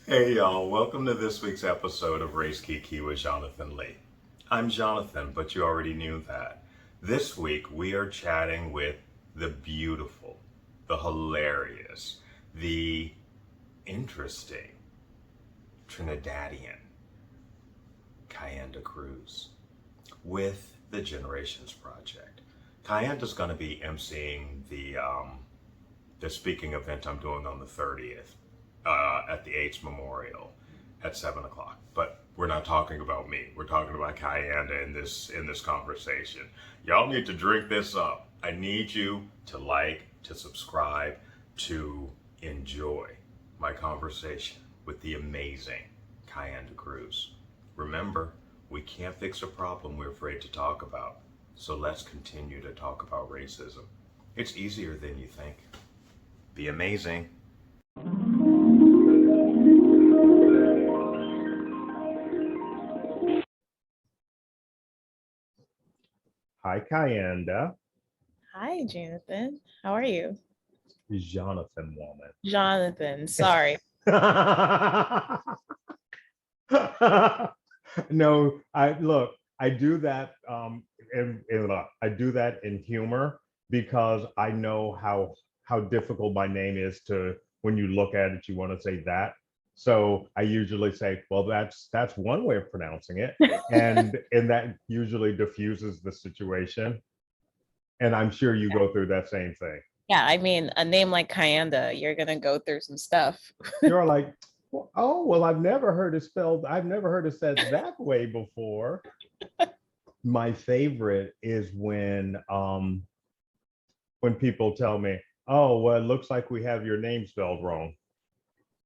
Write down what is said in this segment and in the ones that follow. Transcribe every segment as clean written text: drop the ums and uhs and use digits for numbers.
Hey y'all, welcome to this week's episode of Race Kiki with Jonathan Lee. I'm Jonathan, but you already knew that. This week we are chatting with the beautiful, the hilarious, the interesting Trinidadian Kyandha Cruz with the Generations Project. Kyandha's going to be emceeing the speaking event I'm doing on the 30th at the AIDS Memorial at 7 o'clock. But we're not talking about me. We're talking about Kyandha in this conversation. Y'all need to drink this up. I need you to like, to subscribe, to enjoy my conversation with the amazing Kyandha Cruz. Remember, we can't fix a problem we're afraid to talk about. So let's continue to talk about racism. It's easier than you think. Be amazing. Hi, Kyandha. Hi, Jonathan. How are you? Jonathan woman. Jonathan, sorry. No, I do that I do that in humor because I know how difficult my name is to when you look at it, you want to say that. So I usually say, well, that's one way of pronouncing it. And that usually diffuses the situation. And I'm sure you go through that same thing. Yeah, I mean, a name like Kyandha, you're gonna go through some stuff. You're like, oh, well, I've never heard it said that way before. My favorite is when people tell me, oh, well, it looks like we have your name spelled wrong.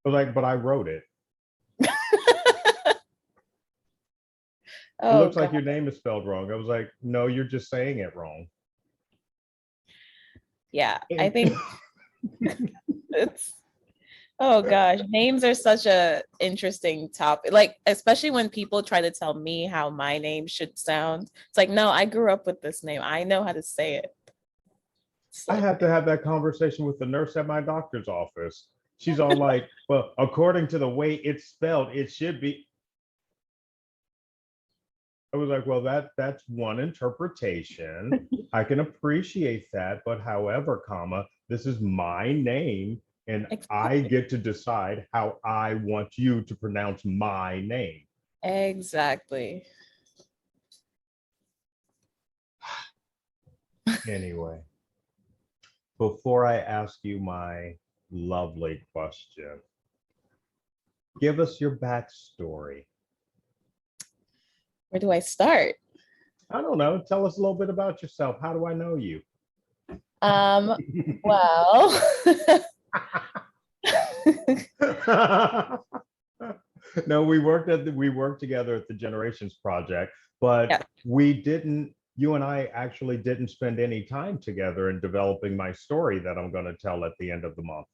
But but I wrote it. It Oh looks like God. your name is spelled wrong. I was like, no, you're just saying it wrong. Yeah, I think it's oh gosh, names are such a interesting topic. Like, especially when people try to tell me how my name should sound. It's like, no, I grew up with this name. I know how to say it. It's I like, had to have that conversation with the nurse at my doctor's office. She's all like, well, according to the way it's spelled, it should be. I was like, well, that's one interpretation. I can appreciate that, but however, comma, this is my name, and I exactly. get to decide how I want you to pronounce my name. Exactly. Anyway, before I ask you my lovely question, give us your backstory. Where do I start? I don't know. Tell us a little bit about yourself. How do I know you? Um, well, No, we worked together at the Generations Project, but yeah, you and I actually didn't spend any time together in developing my story that I'm going to tell at the end of the month.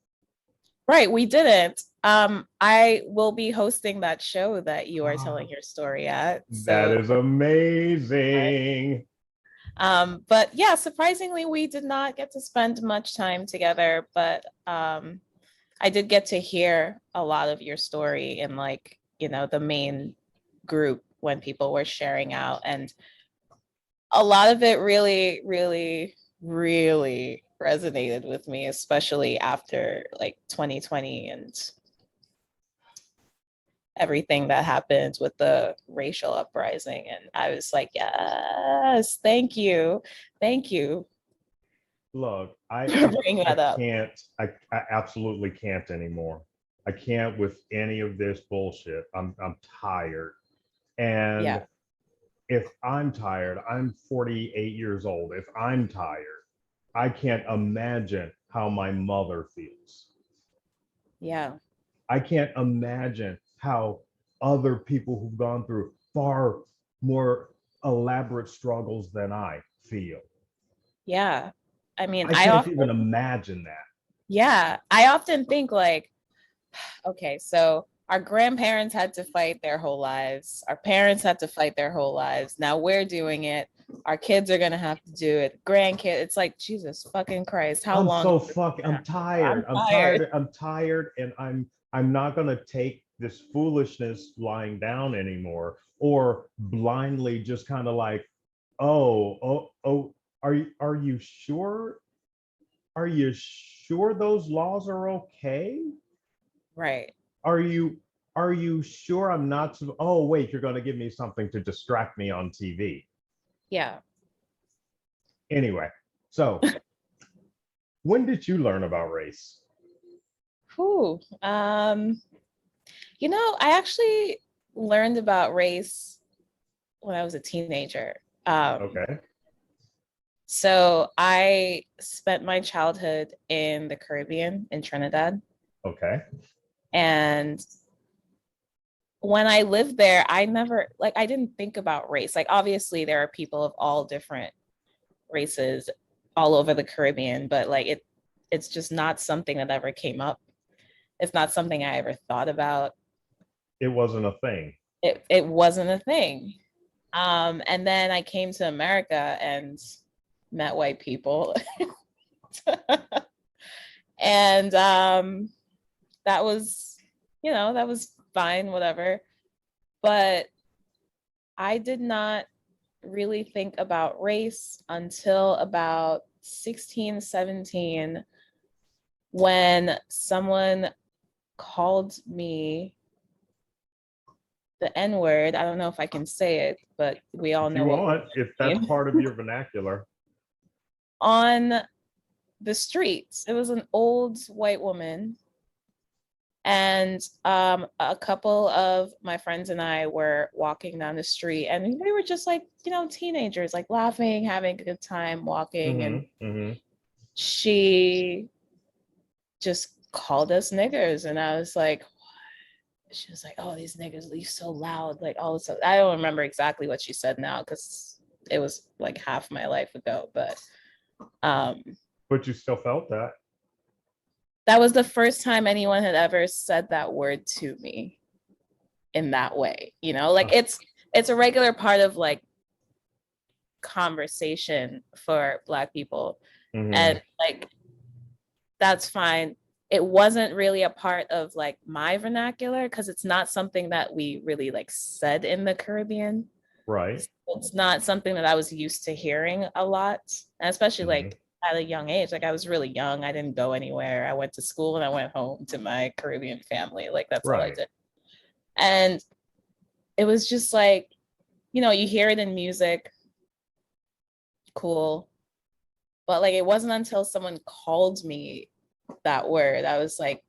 right, we didn't. I will be hosting that show that you are telling Oh, your story at. that So, is amazing. but yeah, surprisingly, we did not get to spend much time together, but I did get to hear a lot of your story in like, the main group when people were sharing out. And a lot of it really, really, really resonated with me, especially after like 2020 and everything that happened with the racial uprising. And I was like, yes, thank you. Thank you Look, I for I, bringing I that up. can't. I absolutely can't anymore. I can't with any of this bullshit. I'm tired. Yeah. And if I'm tired, I'm 48 years old. If I'm tired, I can't imagine how my mother feels. Yeah. I can't imagine how other people who've gone through far more elaborate struggles than I feel. Yeah. I mean, I can't even imagine that. I often think like, okay, so our grandparents had to fight their whole lives. Our parents had to fight their whole lives. Now we're doing it. Our kids are gonna have to do it. Grandkids, it's like Jesus fucking Christ. How long? I'm I'm tired. I'm tired. tired. I'm tired, and I'm not going to take this foolishness lying down anymore, or blindly just kind of like, are you sure? Are you sure those laws are okay? Right. Are you sure I'm not? Oh, wait, you're going to give me something to distract me on TV. Yeah. Anyway, so when did you learn about race? Whew. I actually learned about race when I was a teenager. Okay. So I spent my childhood in the Caribbean, in Trinidad. Okay. And when I lived there, I didn't think about race. Like, obviously, there are people of all different races all over the Caribbean, but like it's just not something that ever came up. It's not something I ever thought about. It wasn't a thing. It wasn't a thing. And then I came to America and met white people. And that was, that was fine, whatever. But I did not really think about race until about 16, 17, when someone called me the N-word. I don't know if I can say it, but we all If know you what want, if that's part of your vernacular. on the streets. It was an old white woman. And a couple of my friends and I were walking down the street, and we were just like, teenagers, like laughing, having a good time walking. And she just called us niggers. And I was like, she was like, oh, these niggas leave so loud, like all this. I don't remember exactly what she said now because it was like half my life ago, but But you still felt that. that was the first time anyone had ever said that word to me in that way. Like it's a regular part of like conversation for Black people. And like that's fine. It wasn't really a part of like my vernacular because it's not something that we really like said in the Caribbean. Right. It's not something that I was used to hearing a lot, and especially like at a young age. Like I was really young. I didn't go anywhere. I went to school and I went home to my Caribbean family. Like that's all I did. And it was just like, you hear it in music, cool. But like it wasn't until someone called me that word, I was like,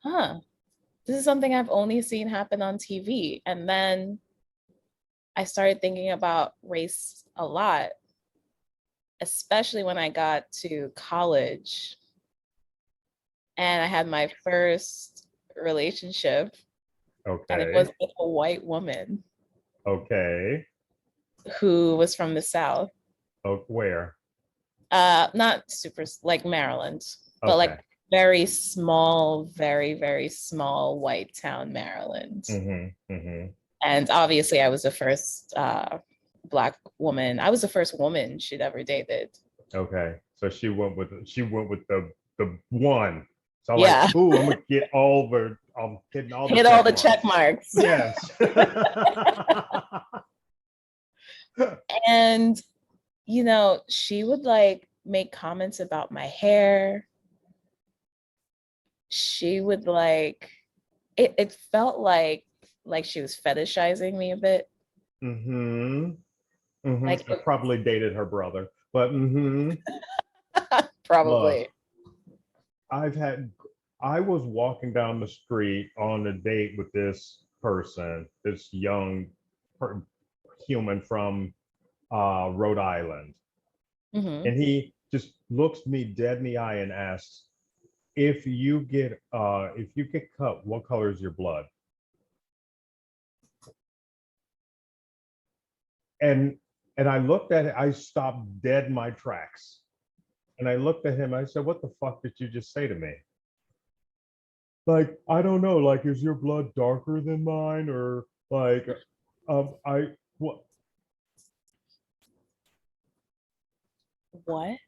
huh, this is something I've only seen happen on TV. And then I started thinking about race a lot, especially when I got to college and I had my first relationship. Okay. And it was with a white woman. Okay. Who was from the South. Oh, where? Not super, like Maryland, but like very small, very, very small white town Maryland. And obviously I was the first Black woman. I was the first woman she'd ever dated. Okay. So she went with the one. So yeah. Like, ooh, I'm gonna get I'm getting all the hit all the check marks. Yes. And she would like make comments about my hair. She would like it felt like she was fetishizing me a bit. Like I probably dated her brother, but probably. Look, I was walking down the street on a date with this person, this young human from Rhode Island. And he just looks me dead in the eye and asks, if you get cut, what color is your blood? And I looked at it, I stopped dead in my tracks. And I looked at him, I said, what the fuck did you just say to me? Like, I don't know, like, is your blood darker than mine? Or like, what? What?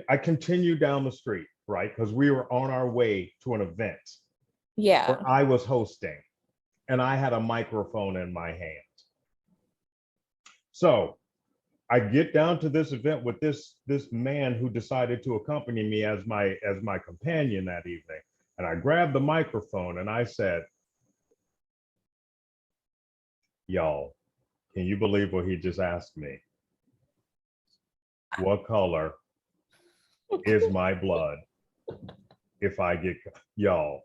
I continue down the street. right? Because we were on our way to an event Yeah. where I was hosting and I had a microphone in my hand. So I get down to this event with this man who decided to accompany me as my companion that evening. And I grabbed the microphone and I said, y'all, can you believe what he just asked me? What color is my blood if I get y'all?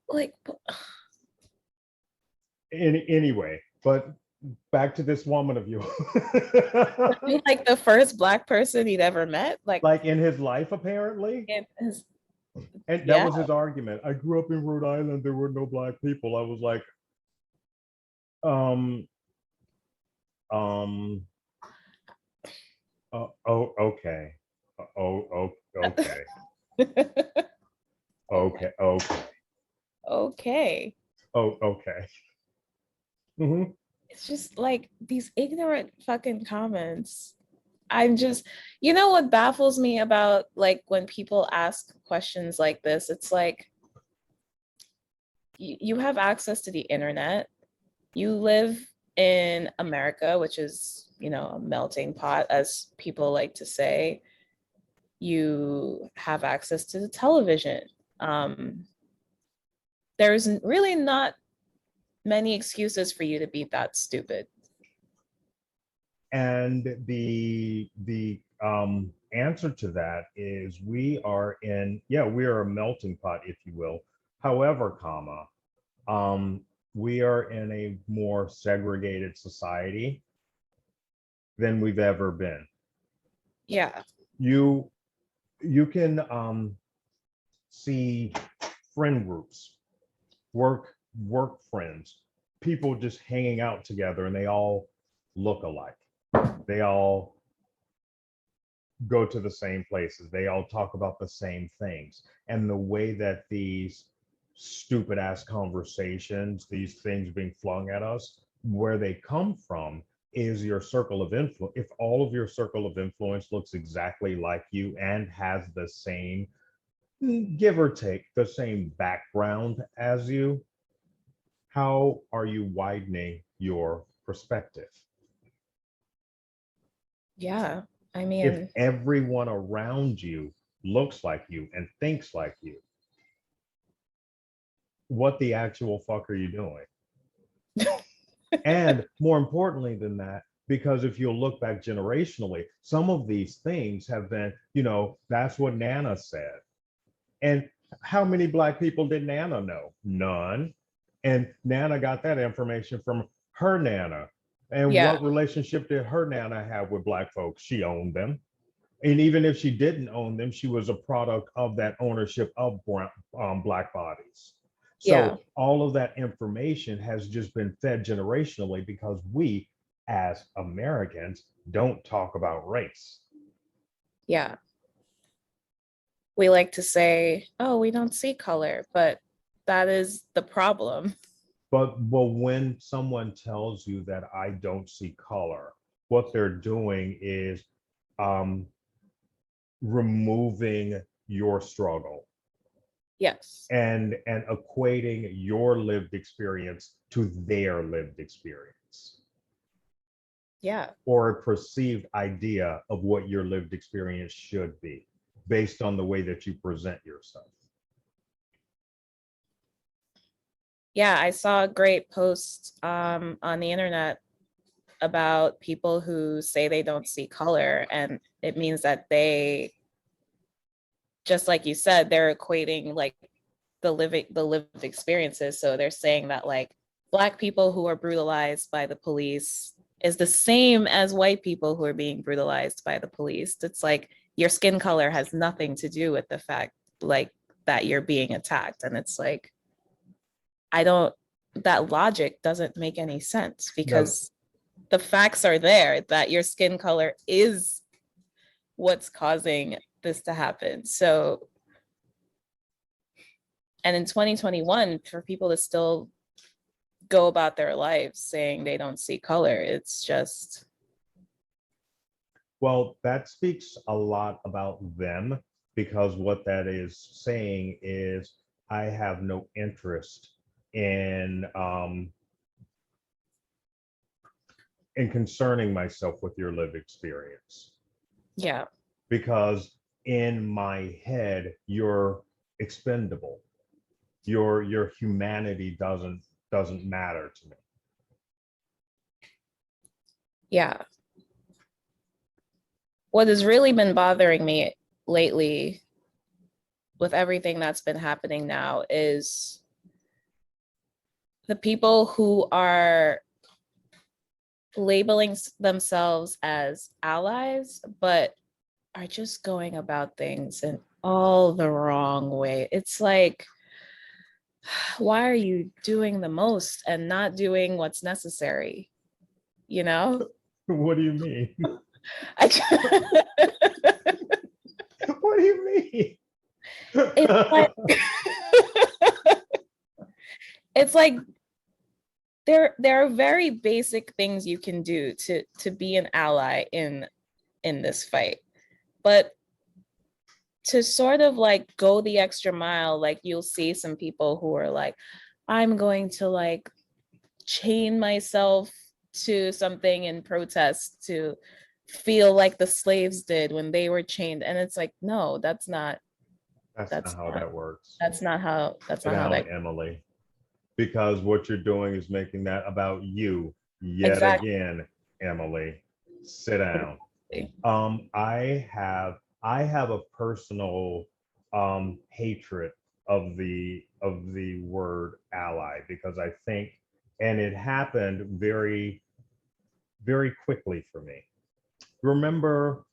Like, Anyway, but back to this woman of yours. like the first Black person he'd ever met, Like in his life, apparently. And that was his argument. I grew up in Rhode Island. There were no Black people. I was like, okay. Okay. Okay. Okay. Okay. Mm-hmm. It's just like these ignorant fucking comments. I'm just, you know what baffles me about like when people ask questions like this, it's like you have access to the internet. You live in America, which is, you know, a melting pot, as people like to say. You have access to the television. There's really not many excuses for you to be that stupid. And the answer to that is we are a melting pot, if you will. However, we are in a more segregated society than we've ever been. Yeah. You can see friend groups, work friends, people just hanging out together, and they all look alike. They all go to the same places. They all talk about the same things. And the way that these stupid ass conversations, these things being flung at us, where they come from is your circle of influence. If all of your circle of influence looks exactly like you and has the same, give or take, the same background as you, how are you widening your perspective? Yeah. I If mean, everyone around you looks like you and thinks like you, what the actual fuck are you doing? And more importantly than that, because if you'll look back generationally, some of these things have been, that's what Nana said. And how many Black people did Nana know? None. And Nana got that information from her Nana. And yeah. what relationship did her Nana have with Black folks? She owned them. And even if she didn't own them, she was a product of that ownership of Black bodies. So Yeah. all of that information has just been fed generationally because we, as Americans, don't talk about race. Yeah. We like to say, oh, we don't see color, but that is the problem. But when someone tells you that I don't see color, what they're doing is removing your struggle. Yes. And equating your lived experience to their lived experience. Yeah. Or a perceived idea of what your lived experience should be based on the way that you present yourself. Yeah, I saw a great post on the internet about people who say they don't see color, and it means that they, just like you said, they're equating like the lived experiences. So they're saying that like Black people who are brutalized by the police is the same as white people who are being brutalized by the police. It's like your skin color has nothing to do with the fact like that you're being attacked. And it's like, that logic doesn't make any sense because the facts are there that your skin color is what's causing this to happen. So, and in 2021, for people to still go about their lives saying they don't see color, it's just. Well, that speaks a lot about them because what that is saying is I have no interest in concerning myself with your lived experience Yeah. because in my head you're expendable. Your humanity doesn't matter to me. Yeah. What has really been bothering me lately with everything that's been happening now is the people who are labeling themselves as allies, but are just going about things in all the wrong way. It's like, why are you doing the most and not doing what's necessary? You know? What do you mean? I, What do you mean? it's like, it's like there are very basic things you can do to be an ally in this fight, but to sort of like go the extra mile, like you'll see some people who are like, I'm going to like chain myself to something in protest to feel like the slaves did when they were chained, and it's like, no, that's not That's not how that works. that's not how Sit down, that Emily, because what you're doing is making that about you yet exactly. again, Emily. Sit down. I have a personal hatred of the word ally because I think, and it happened very very quickly for me. Remember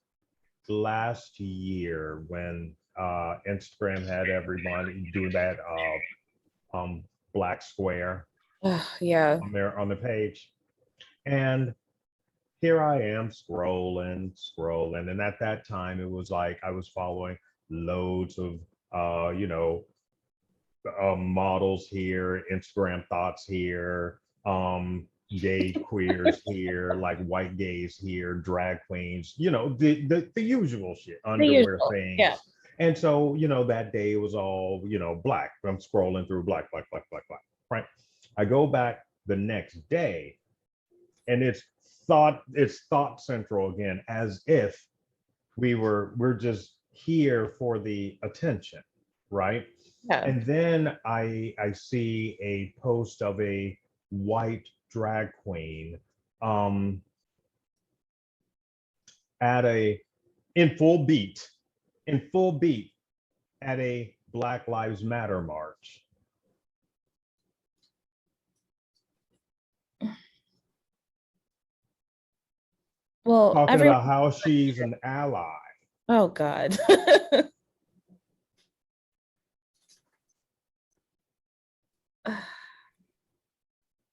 last year when Instagram had everybody do that black square Yeah. on the page, and here I am scrolling, and at that time it was like I was following loads of models here, Instagram thoughts here, gay queers here, like white gays here, drag queens, the usual shit, The underwear usual. things. Yeah. And so, that day it was all, black. I'm scrolling through black, black, black, black, black, right? I go back the next day and it's thought central again, as if we're just here for the attention, right? Yeah. And then I see a post of a white drag queen um at a in full beat in full beat at a Black Lives Matter march. Well, Talking everyone. about how she's an ally. Oh God.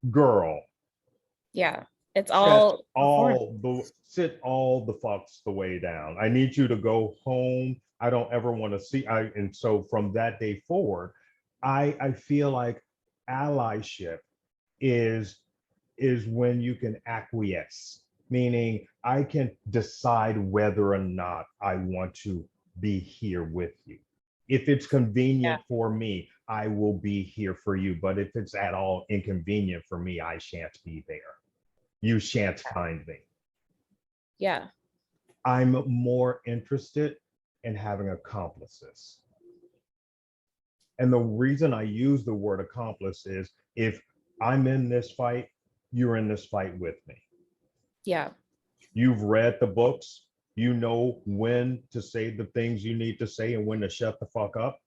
Girl, Yeah. It's sit all sit all the fucks the way down. I need you to go home. I don't ever want to see. And so from that day forward, I feel like allyship is when you can acquiesce, meaning I can decide whether or not I want to be here with you. If it's yeah. convenient for me, I will be here for you. But if it's at all inconvenient for me, I shan't be there. You shan't find me. Yeah. I'm more interested in having accomplices. And the reason I use the word accomplice is if I'm in this fight, you're in this fight with me. Yeah. You've read the books. You know when to say the things you need to say and when to shut the fuck up.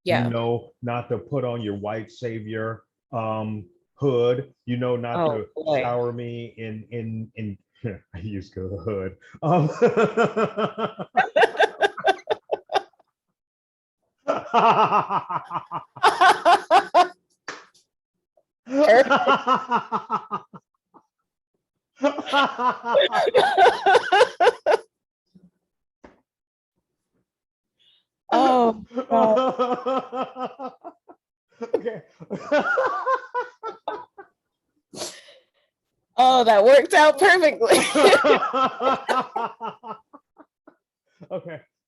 You Yeah. know not to put on your white savior hood. You know not Oh to boy. shower me in I use good hood. Oh God. Okay. Oh, that worked out perfectly.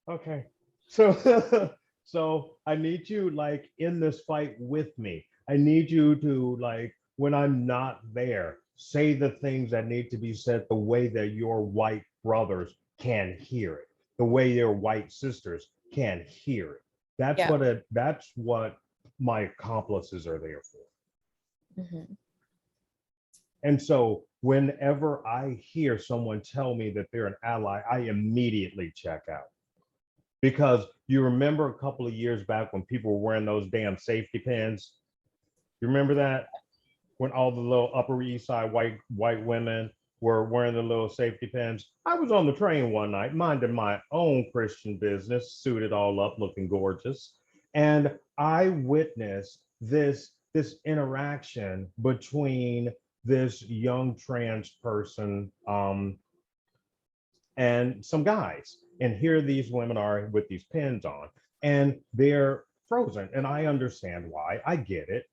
okay. So, so I need you like in this fight with me. I need you to like when I'm not there, say the things that need to be said the way that your white brothers can hear it, the way your white sisters can hear it. That's Yeah. what that's what my accomplices are there for. Mhm. And so whenever I hear someone tell me that they're an ally, I immediately check out. Because you remember a couple of years back when people were wearing those damn safety pins? You remember that? When all the little Upper East Side white women were wearing the little safety pins. I was on the train one night, minding my own Christian business, suited all up, looking gorgeous, and I witnessed this interaction between this young trans person and some guys. And here these women are with these pins on, and they're frozen. And I understand why. I get it.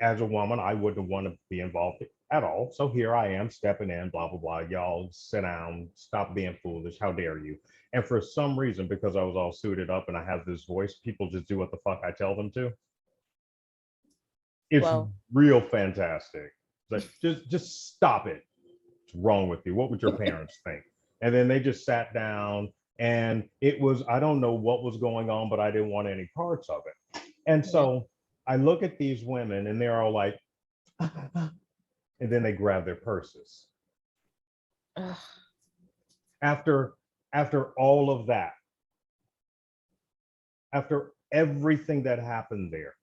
As a woman, I wouldn't want to be involved at all. So here I am stepping in, blah, blah, blah. Y'all sit down, stop being foolish. How dare you? And for some reason, because I was all suited up and I have this voice, people just do what the fuck I tell them to. It's Well, real fantastic. Like, just stop it. What's wrong with you? What would your parents think? And then they just sat down and it was, I don't know what was going on, but I didn't want any parts of it. And so I look at these women and they're all like, and then they grab their purses. ugh, After all of that, after everything that happened there,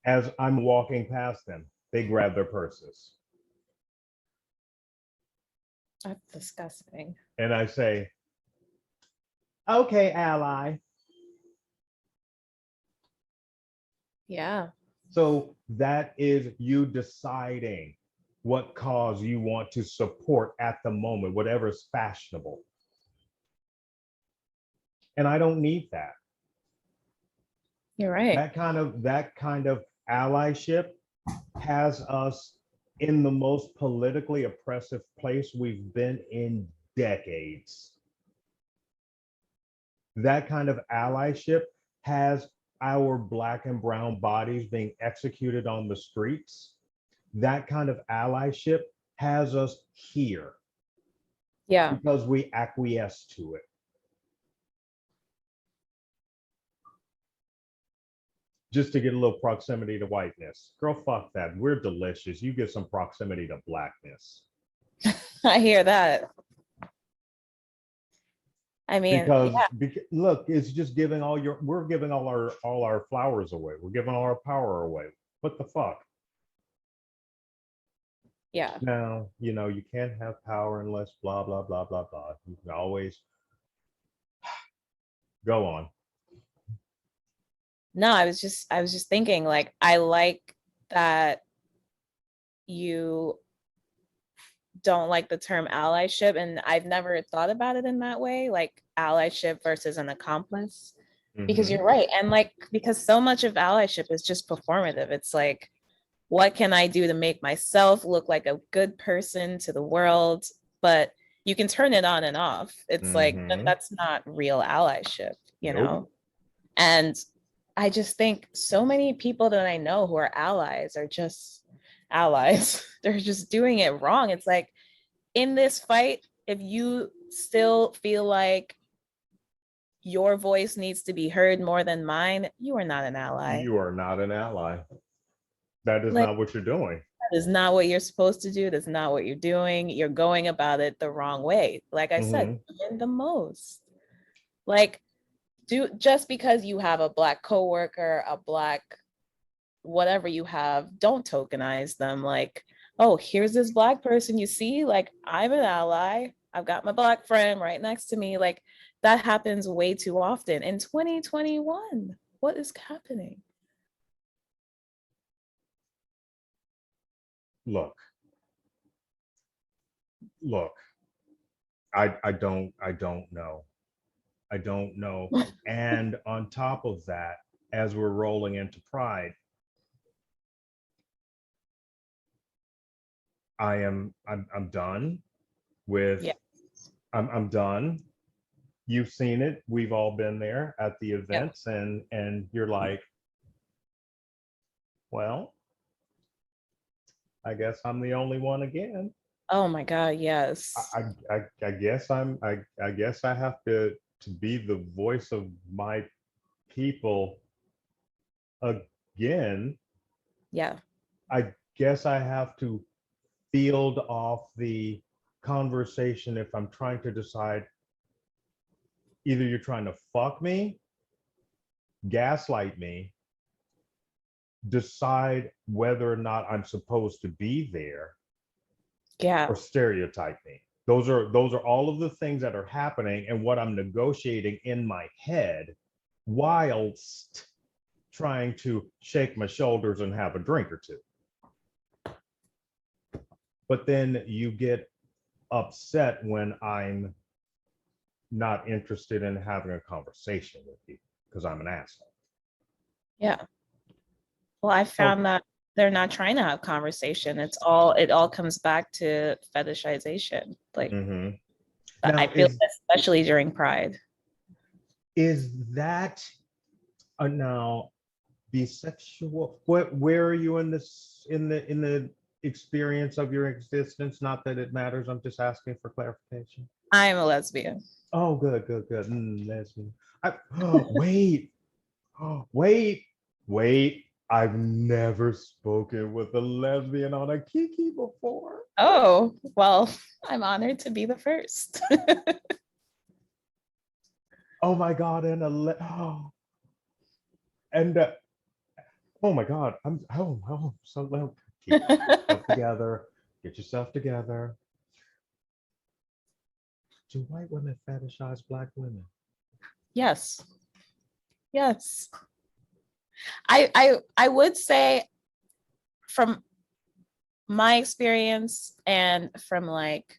as I'm walking past them, they grab their purses. that's disgusting. And I say, okay, ally. Yeah. So that is you deciding what cause you want to support at the moment, whatever is fashionable. And I don't need that. You're right. That kind of allyship has us in the most politically oppressive place we've been in decades. That kind of allyship has our Black and brown bodies being executed on the streets. That kind of allyship has us here Yeah. because we acquiesce to it. Just to get a little proximity to whiteness. Girl, fuck that. We're delicious. You get some proximity to Blackness. I hear that. I mean, Because look, it's just giving we're giving all our flowers away. We're giving all our power away. What the fuck? yeah. Now, you can't have power unless blah, blah, blah, blah, blah. You can always go on. No, I was just thinking like I like that you don't like the term allyship, and I've never thought about it in that way, like allyship versus an accomplice. Because Mhm. you're right. And like because so much of allyship is just performative. It's like, what can I do to make myself look like a good person to the world? But you can turn it on and off. It's like Mhm. that's not real allyship, you Nope. know? And I just think so many people that I know who are allies are just allies. They're just doing it wrong. It's like in this fight, if you still feel like your voice needs to be heard more than mine, you are not an ally. You are not an ally. That is Like, not what you're doing. that is not what you're supposed to do. That's not what you're doing. You're going about it the wrong way. Like I said, in the most. Like, just because you have a Black coworker, a Black whatever you have, don't tokenize them. Like, oh, here's this Black person you see. Like, I'm an ally. I've got my Black friend right next to me. Like, that happens way too often in 2021. What is happening? Look, I don't know. I don't know. And on top of that, as we're rolling into Pride, I'm done with Yeah. I'm done you've seen it. We've all been there at the Yeah. events, and you're like, well, I guess I'm the only one again. Oh my God, yes. I guess I guess I have to be the voice of my people again. Yeah. I guess I have to field off the conversation if I'm trying to decide either you're trying to fuck me, gaslight me, decide whether or not I'm supposed to be there, Yeah. or stereotype me. Those are all of the things that are happening and what I'm negotiating in my head whilst trying to shake my shoulders and have a drink or two. But then you get upset when I'm not interested in having a conversation with you because I'm an asshole. Yeah. Well, I found that they're not trying to have conversation. It all comes back to fetishization. Like Mhm. I Now, feel especially during Pride. is that now bisexual? Where are you in this in the experience of your existence? Not that it matters. I'm just asking for clarification. I am a lesbian. Oh, good. Lesbian. Wait, wait. I've never spoken with a lesbian on a Kiki before. Oh, well, I'm honored to be the first. Oh my God, and oh my God, so keep yourself together. Get yourself together. Do white women fetishize black women? Yes. Yes. I would say from my experience and from like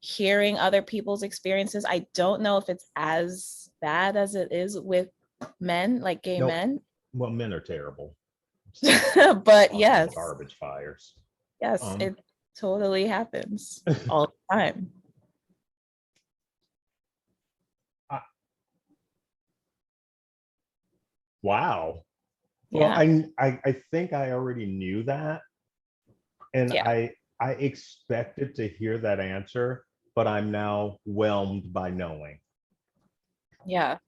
hearing other people's experiences, I don't know if it's as bad as it is with men, like gay Nope. men. Well, men are terrible. But yes, Garbage fires. yes, it totally happens all the time. Wow. Well, Yeah. I think I already knew that, and Yeah. I expected to hear that answer, but I'm now whelmed by knowing. Yeah.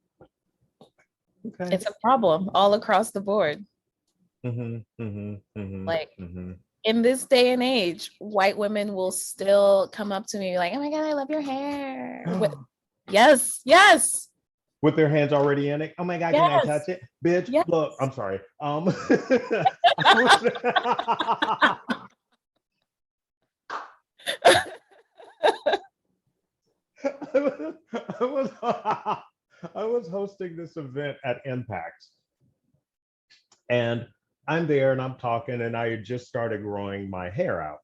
Okay. It's a problem all across the board. Like Mm-hmm. in this day and age, white women will still come up to me like, "Oh my God, I love your hair." Yes, yes, With their hands already in it. Oh my God, can I yes, touch it? Bitch, yes. look, I'm sorry. I was I was hosting this event at Impact, and I'm there and I'm talking, and I had just started growing my hair out,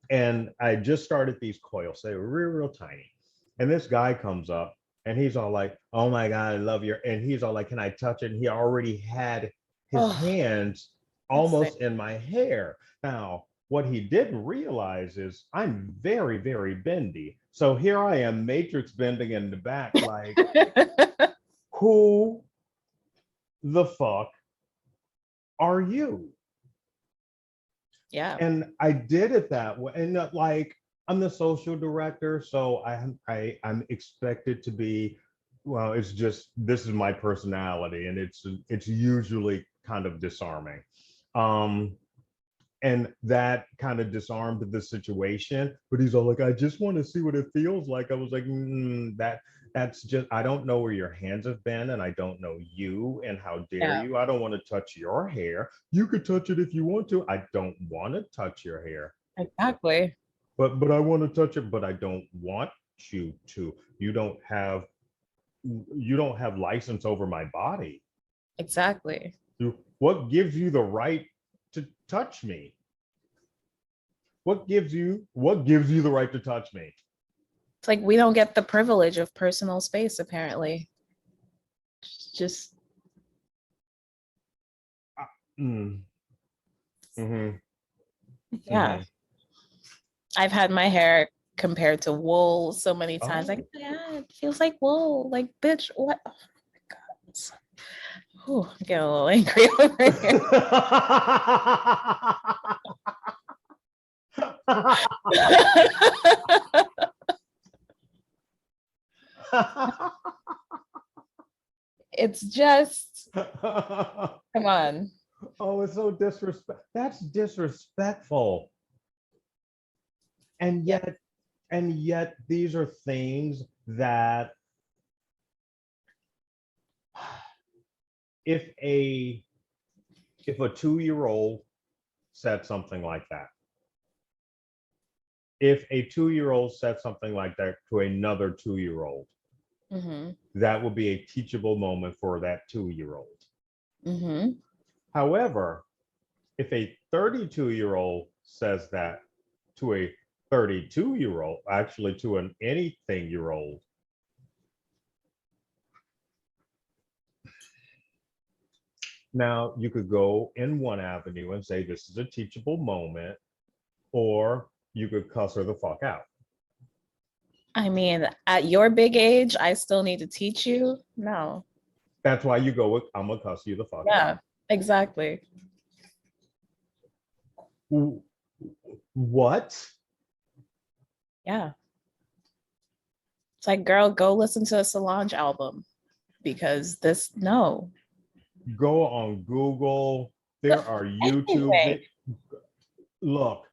and I just started these coils. They were real tiny, and this guy comes up and he's all like, "Oh my God, I love your," and he's all like, "Can I touch it?" And he already had his Oh, hands that's sick. almost in my hair. Now, what he didn't realize is I'm very bendy. So here I am, matrix bending in the back, like, who the fuck are you? Yeah, And I did it that way. And like, I'm the social director, so I'm expected to be, well, it's just, this is my personality, and it's usually kind of disarming. Um, and that kind of disarmed the situation. But he's all like, "I just want to see what it feels like." I was like, that's just, I don't know where your hands have been, and I don't know you, and how dare yeah, you. I don't want to touch your hair. You could touch it if you want to. I don't want to touch your hair, exactly. but I want to touch it, but I don't want you to. You don't have license over my body. Exactly. What gives you the right to touch me? What gives you the right to touch me? It's like we don't get the privilege of personal space, apparently. Just Mm. Mm-hmm. yeah. Mm-hmm. I've had my hair compared to wool so many times. Like, Oh. yeah, it feels like wool. Like, bitch, what? Oh my God. Ooh, I'm getting a little angry over here. It's just, come on. Oh, it's so disrespect. That's disrespectful. And Yeah. yet these are things that if a 2-year-old said something like that, if a 2-year-old said something like that to another 2-year-old, Mm-hmm. that would be a teachable moment for that 2-year-old. Mm-hmm. However, if a 32-year-old says that to a 32-year-old, actually to an anything-year-old, now you could go in one avenue and say this is a teachable moment, or you could cuss her the fuck out. I mean, at your big age, I still need to teach you. No. That's why you go with, I'm gonna cuss you the fuck Yeah, exactly. out. What? Yeah. It's like, girl, go listen to a Solange album because this, no. Go on Google. There are YouTube. Anyway, Look,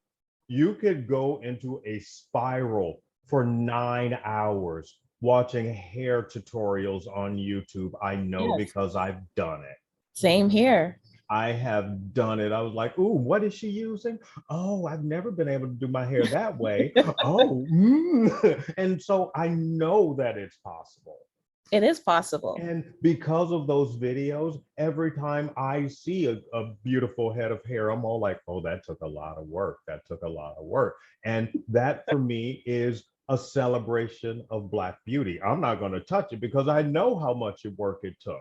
you could go into a spiral for 9 hours watching hair tutorials on YouTube. I know yes, because I've done it. same here. I have done it. I was like, ooh, what is she using? Oh, I've never been able to do my hair that way. Oh, and so I know that it's possible. It is possible. And because of those videos, every time I see a beautiful head of hair, I'm all like, oh, that took a lot of work. That took a lot of work. And that for me is a celebration of Black beauty. I'm not going to touch it because I know how much work it took.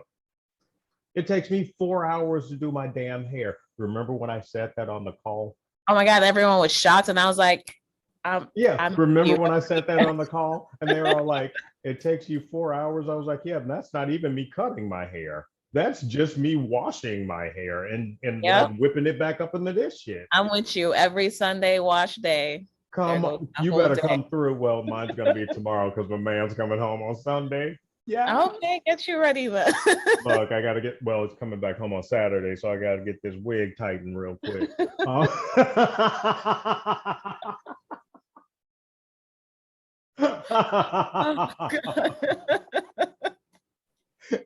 It takes me 4 hours to do my damn hair. Remember when I said that on the call? Oh my God, everyone was shocked. And I was like, Yeah, I'm remember you. when I said that on the call? And they were all like, it takes you 4 hours. I was like, yeah, that's not even me cutting my hair. That's just me washing my hair and Yep. like whipping it back up into this shit. I'm with you every Sunday wash day. Come There goes on, the you whole better day. come through. Well, mine's gonna be tomorrow because my man's coming home on Sunday. Yeah. Okay, get you ready then. Look, I gotta get, well, it's coming back home on Saturday, so I gotta get this wig tightened real quick. Oh, God.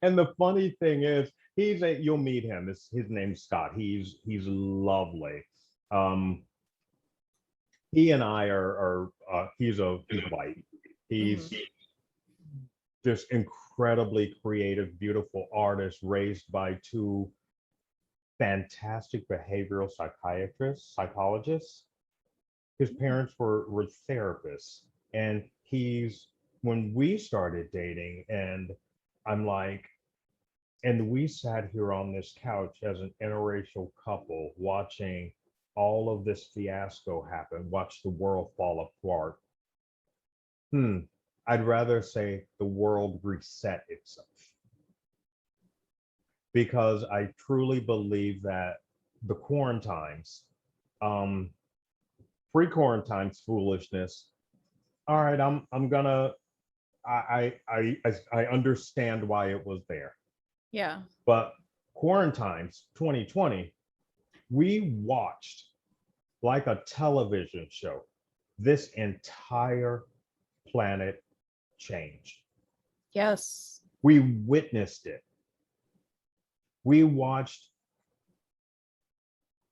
And the funny thing is, you'll meet him. His name's Scott. He's lovely. He and I are he's white. He's Mhm. this incredibly creative, beautiful artist raised by two fantastic behavioral psychologists. His parents were therapists, and when we started dating, and I'm like, and we sat here on this couch as an interracial couple watching all of this fiasco happen, watch the world fall apart. I'd rather say the world reset itself, because I truly believe that the quarantines, um, pre-quarantines foolishness. All right, I'm gonna. I understand why it was there, Yeah. but quarantines 2020, we watched like a television show this entire planet change. Yes. We witnessed it. We watched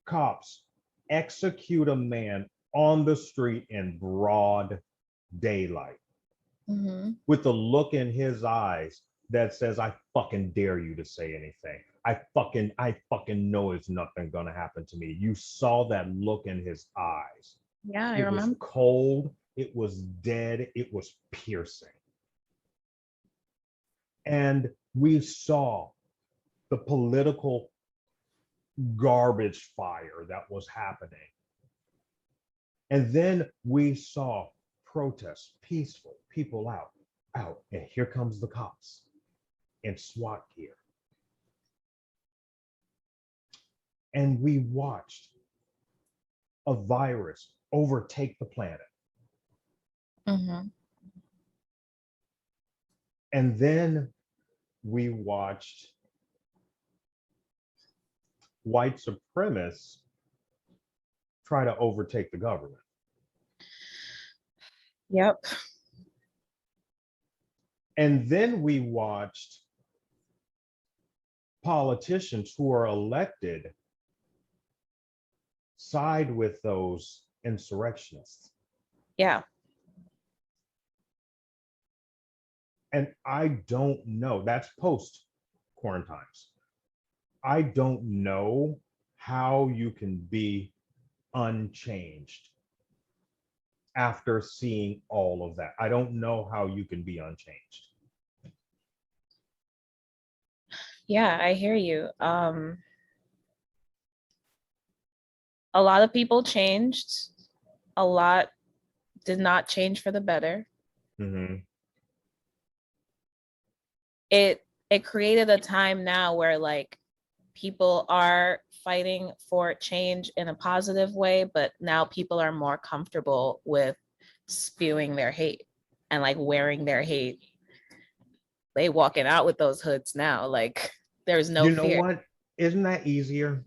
cops execute a man on the street in broad daylight Mm-hmm. with the look in his eyes that says, I fucking dare you to say anything. I fucking know it's nothing gonna happen to me. You saw that look in his eyes. Yeah, I It was remember. cold, it was dead, it was piercing. And we saw the political garbage fire that was happening. And then we saw protest, peaceful, people out, and here comes the cops in SWAT gear. And we watched a virus overtake the planet. Mm-hmm. And then we watched white supremacists try to overtake the government. Yep. And then we watched politicians who are elected side with those insurrectionists. Yeah. And I don't know, that's post quarantines. I don't know how you can be unchanged after seeing all of that. I don't know how you can be unchanged. Yeah, I hear you. A lot of people changed. A lot did not change for the better. Mm-hmm. It created a time now where like people are fighting for change in a positive way, but now people are more comfortable with spewing their hate and like wearing their hate. They walking out with those hoods now. Like there's no You know fear. what? Isn't that easier?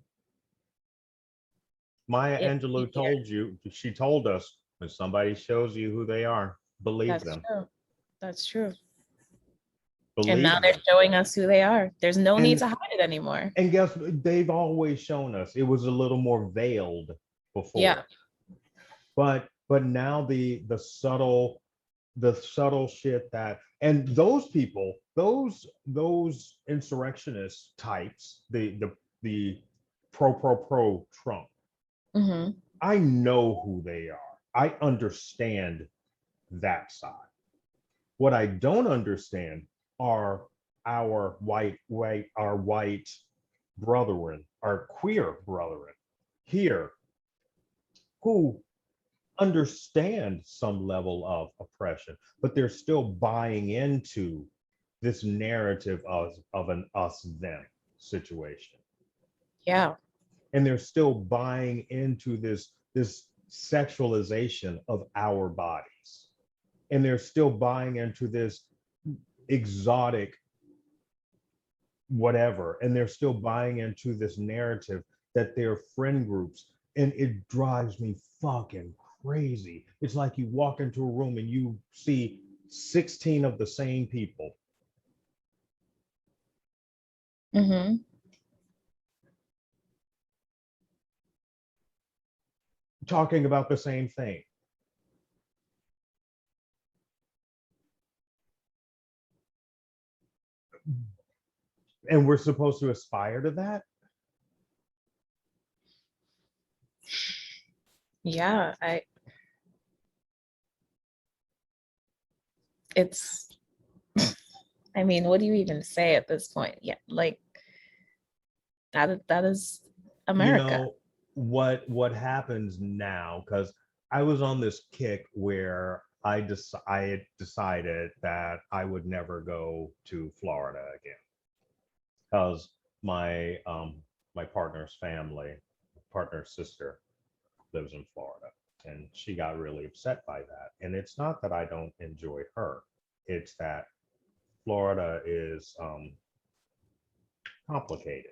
Maya It's Angelou easier. told you, she told us, when somebody shows you who they are, believe That's them. true. That's true. And Believe now they're them. showing us who they are. There's no need And to hide it anymore. and guess they've always shown us. It was a little more veiled before. Yeah. But now the subtle shit that, and those people, those insurrectionist types, the pro Trump, Hmm. I know who they are. I understand that side. What I don't understand are our white brethren, our queer brethren here who understand some level of oppression, but they're still buying into this narrative of an us them situation. Yeah. And they're still buying into this sexualization of our bodies. And they're still buying into this exotic whatever. And they're still buying into this narrative that they're friend groups. And it drives me fucking crazy. It's like you walk into a room and you see 16 of the same people. Hmm. Talking about the same thing. And we're supposed to aspire to that? Yeah. It's, I mean, what do you even say at this point? Yeah, like that is You America. know what happens now, because I was on this kick where I had decided that I would never go to Florida again, because my partner's family, partner's sister, lives in Florida, and she got really upset by that. And it's not that I don't enjoy her, it's that Florida is complicated.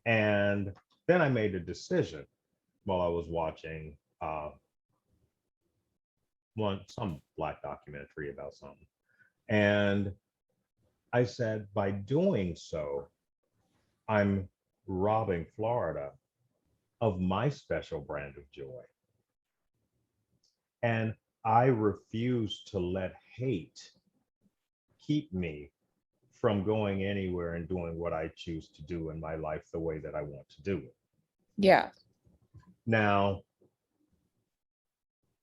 And then I made a decision while I was watching some black documentary about something. And I said, by doing so, I'm robbing Florida of my special brand of joy. And I refuse to let hate keep me from going anywhere and doing what I choose to do in my life the way that I want to do it. Yeah. Now,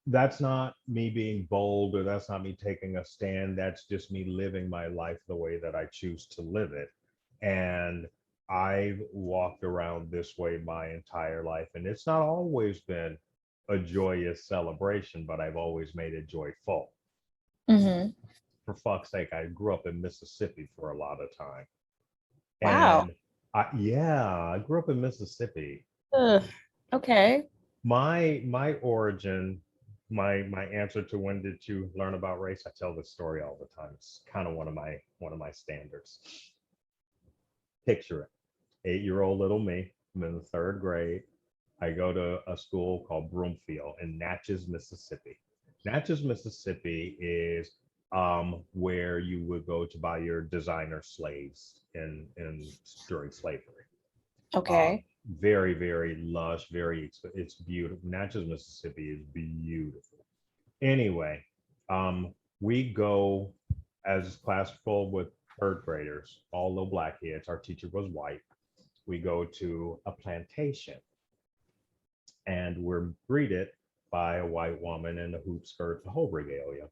that's not me being bold, or that's not me taking a stand. That's just me living my life the way that I choose to live it. And I've walked around this way my entire life, and it's not always been a joyous celebration, but I've always made it joyful. Mhm. For fuck's sake, I grew up in Mississippi for a lot of time. Wow. And I grew up in Mississippi. Ugh. Okay. My origin, my answer to when did you learn about race? I tell this story all the time. It's kind of one of my standards. Picture it. 8-year-old little me. I'm in the third grade. I go to a school called Broomfield in Natchez, Mississippi. Natchez, Mississippi is where you would go to buy your designer slaves in during slavery. Okay. Very, very lush, it's beautiful. Natchez, Mississippi is beautiful. Anyway, we go as class full with third graders, all little black kids. Our teacher was white. We go to a plantation and we're greeted by a white woman in a hoop skirt, the whole regalia.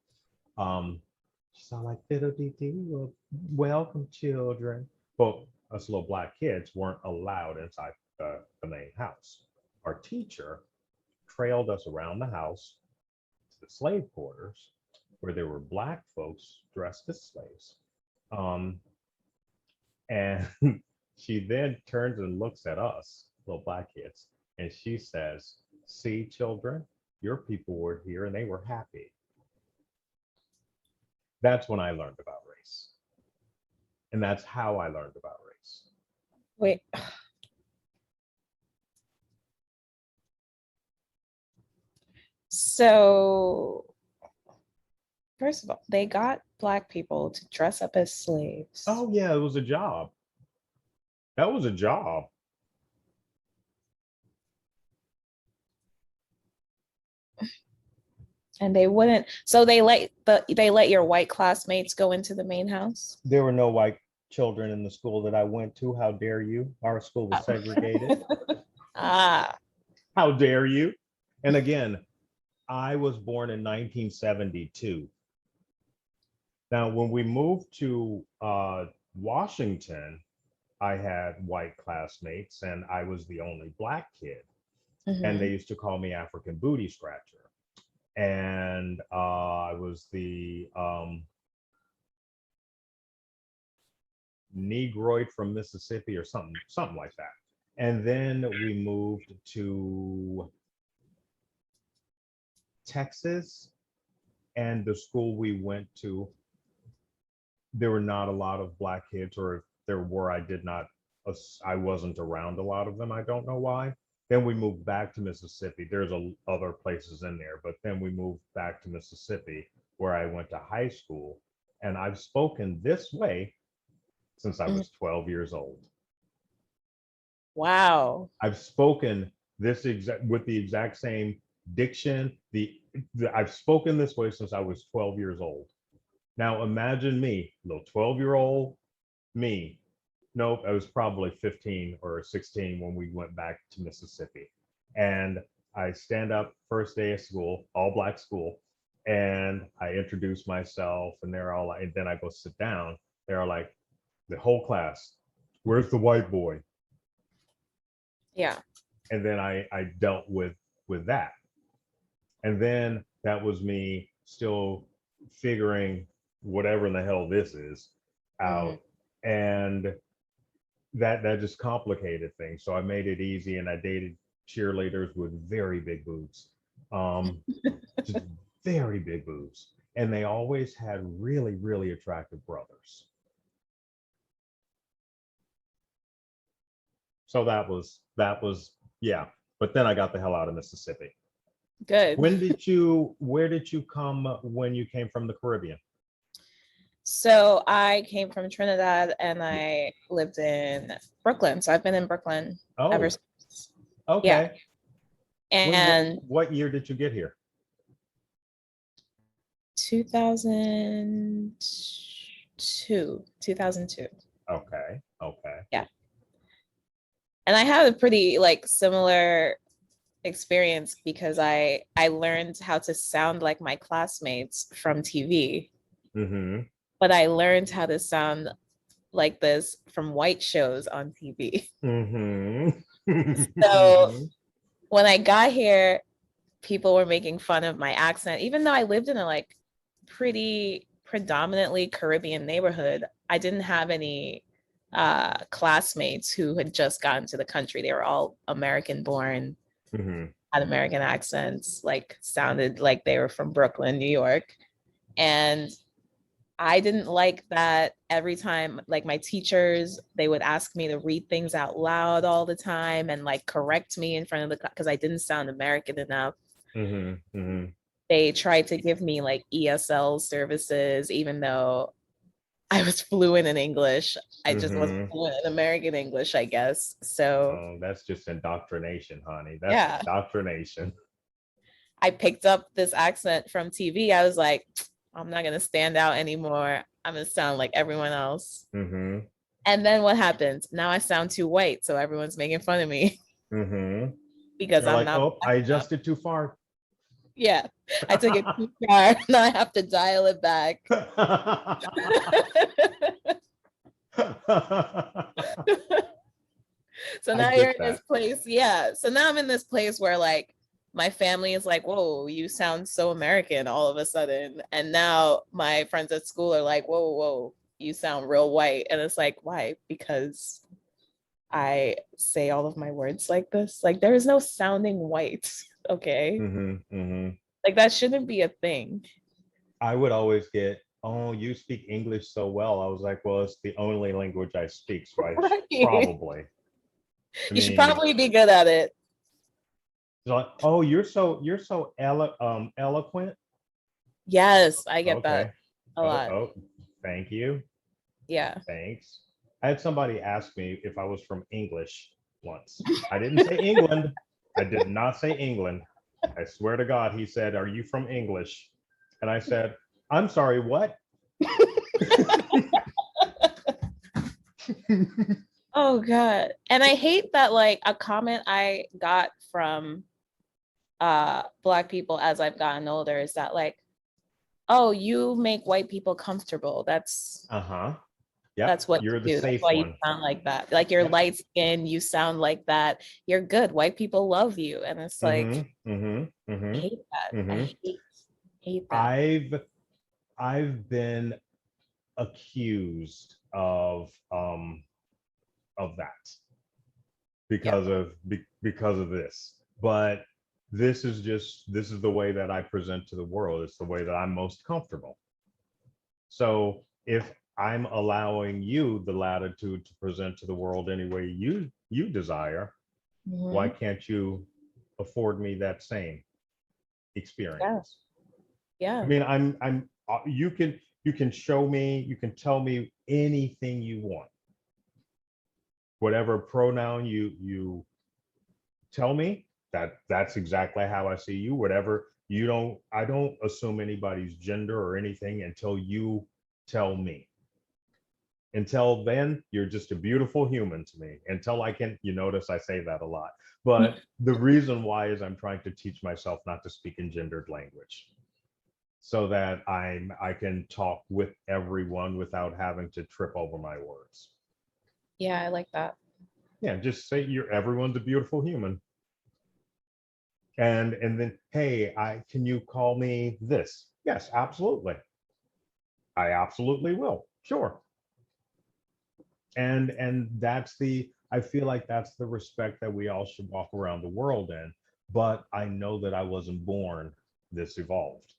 She's all like, fiddle dee dee, well, welcome children. But us little black kids weren't allowed inside the main house. Our teacher trailed us around the house to the slave quarters where there were black folks dressed as slaves. And she then turns and looks at us, little black kids, and she says, see, children, your people were here and they were happy. That's when I learned about race. And that's how I learned about race. Wait. So, first of all, they got black people to dress up as slaves. Oh, yeah, it was a job. That was a job. And they wouldn't. So they let your white classmates go into the main house? There were no white children in the school that I went to. How dare you? Our school was segregated. Ah. How dare you? And again, I was born in 1972. Now, when we moved to Washington, I had white classmates and I was the only black kid. And they used to call me African booty scratcher. And I was the Negroid from Mississippi or something like that. And then we moved to Texas, and the school we went to, there were not a lot of black kids, or if there were, I wasn't around a lot of them. I don't know why. Then we moved back to Mississippi. There's other places in there, but then we moved back to Mississippi where I went to high school. And I've spoken this way since I was 12 years old. Wow. I've spoken with the exact same diction. I've spoken this way since I was 12 years old. Now imagine me, little 12-year-old me. Nope, I was probably 15 or 16 when we went back to Mississippi. And I stand up first day of school, all black school, and I introduce myself, and they're all like, and then I go sit down. They're like, the whole class, where's the white boy? Yeah. And then I dealt with that. And then that was me still figuring whatever in the hell this is out. And that just complicated things. So I made it easy, and I dated cheerleaders with very big boobs, just very big boobs. And they always had really, really attractive brothers. So that was, yeah. But then I got the hell out of Mississippi. Good. Where did you come when you came from the Caribbean? So I came from Trinidad and I lived in Brooklyn. So I've been in Brooklyn ever since. Okay. Yeah. And what year did you get here? 2002. Okay. Yeah. And I had a pretty similar experience because I learned how to sound like my classmates from TV. But I learned how to sound like this from white shows on TV. So when I got here, people were making fun of my accent, even though I lived in a like pretty predominantly Caribbean neighborhood. I didn't have any classmates who had just gotten to the country. They were all American born, Mm-hmm. had American accents, like sounded like they were from Brooklyn, New York. And I didn't like that every time, like my teachers, they would ask me to read things out loud all the time and like correct me in front of the class because I didn't sound American enough. Mm-hmm. Mm-hmm. They tried to give me like ESL services, even though I was fluent in English. I just wasn't Mm-hmm. fluent in American English, I guess. So Oh, that's just indoctrination, honey. That's yeah, indoctrination. I picked up this accent from TV. I was like, I'm not gonna stand out anymore. I'm gonna sound like everyone else. Mm-hmm. And then what happened? Now I sound too white, so everyone's making fun of me Mm-hmm. because You're I'm like, not oh, black I enough. adjusted too far. Yeah, I took it too far. Now I have to dial it back. So I now you're get in this that. place. Yeah. So now I'm in this place where like my family is like, whoa, you sound so American all of a sudden. And now my friends at school are like, whoa, whoa, you sound real white. And it's like, why? Because I say all of my words like this. Like there is no sounding white. Okay. Mm-hmm. Mm-hmm. Like that shouldn't be a thing. I would always get, oh, you speak English so well. I was like, well, it's the only language I speak, so Right. probably. I You should mean, probably be good at it. it's like, oh, you're so eloquent. Yes, I get that Okay. a Oh, lot. oh, thank you. Yeah. Thanks. I had somebody ask me if I was from English once. I didn't say England. I did not say England. I swear to God, he said, "Are you from English?" And I said, "I'm sorry, what?" Oh God. And I hate that like a comment I got from black people as I've gotten older is that like, oh, you make white people comfortable. Uh-huh. Yep. That's what You're the you do. That's safe why you one. sound like that. Like you're Yep. light skinned, you sound like that. You're good. White people love you. And it's like, Mm-hmm. Mm-hmm. I Mm-hmm. hate that. I Mm-hmm. hate that. I've I've been accused of that Yeah. because of this. But this is the way that I present to the world. It's the way that I'm most comfortable. So if I'm allowing you the latitude to present to the world any way you desire, why Mhm. can't you afford me that same Yeah. experience? I Yeah. mean, I'm you can show me, you can tell me anything you want. Whatever pronoun you tell me, that's exactly how I see you. Whatever you don't, I don't assume anybody's gender or anything until you tell me. Until then, you're just a beautiful human to me. Until I can, you notice I say that a lot. But the reason why is I'm trying to teach myself not to speak in gendered language so that I can talk with everyone without having to trip over my words. Yeah, I like that. Yeah, just say you're everyone's a beautiful human. And then, hey, I can you call me this? Yes, absolutely. I absolutely will. Sure. And that's the I feel like that's the respect that we all should walk around the world in. But I know that I wasn't born this evolved.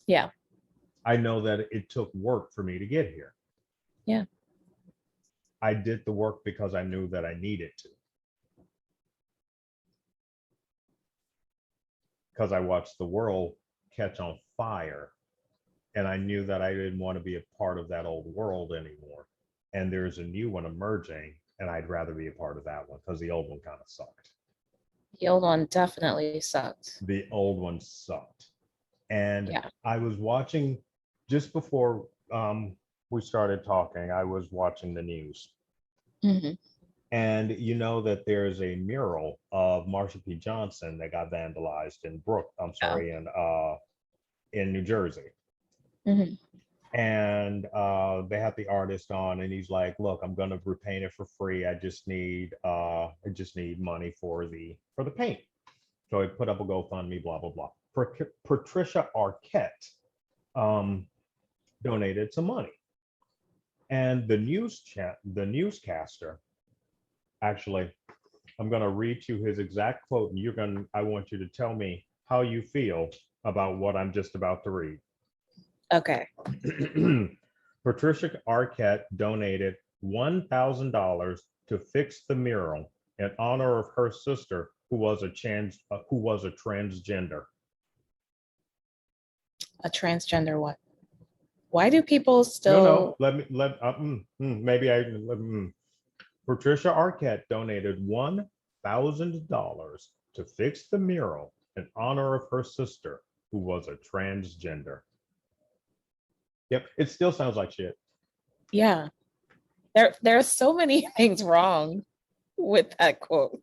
Yeah. I know that it took work for me to get here. Yeah. I did the work because I knew that I needed to. Because I watched the world catch on fire and I knew that I didn't want to be a part of that old world anymore. And there's a new one emerging, and I'd rather be a part of that one because the old one kind of sucked. The old one definitely sucked. The old one sucked. And Yeah. I was watching just before we started talking, I was watching the news. Hmm. And you know that there's a mural of Marsha P. Johnson that got vandalized in Yeah. in New Jersey. Hmm. And they had the artist on and he's like, look, I'm going to repaint it for free. I just need money for the paint. So he put up a GoFundMe, blah, blah, blah. Patricia Arquette donated some money. And the newscaster, actually, I'm going to read you his exact quote, and I want you to tell me how you feel about what I'm just about to read. Okay. Patricia Arquette donated $1,000 to fix the mural in honor of her sister, who was a transgender. A transgender what? Why do people still? No, maybe Patricia Arquette donated $1,000 to fix the mural in honor of her sister, who was a transgender. Yep, it still sounds like shit. Yeah. There are so many things wrong with that quote.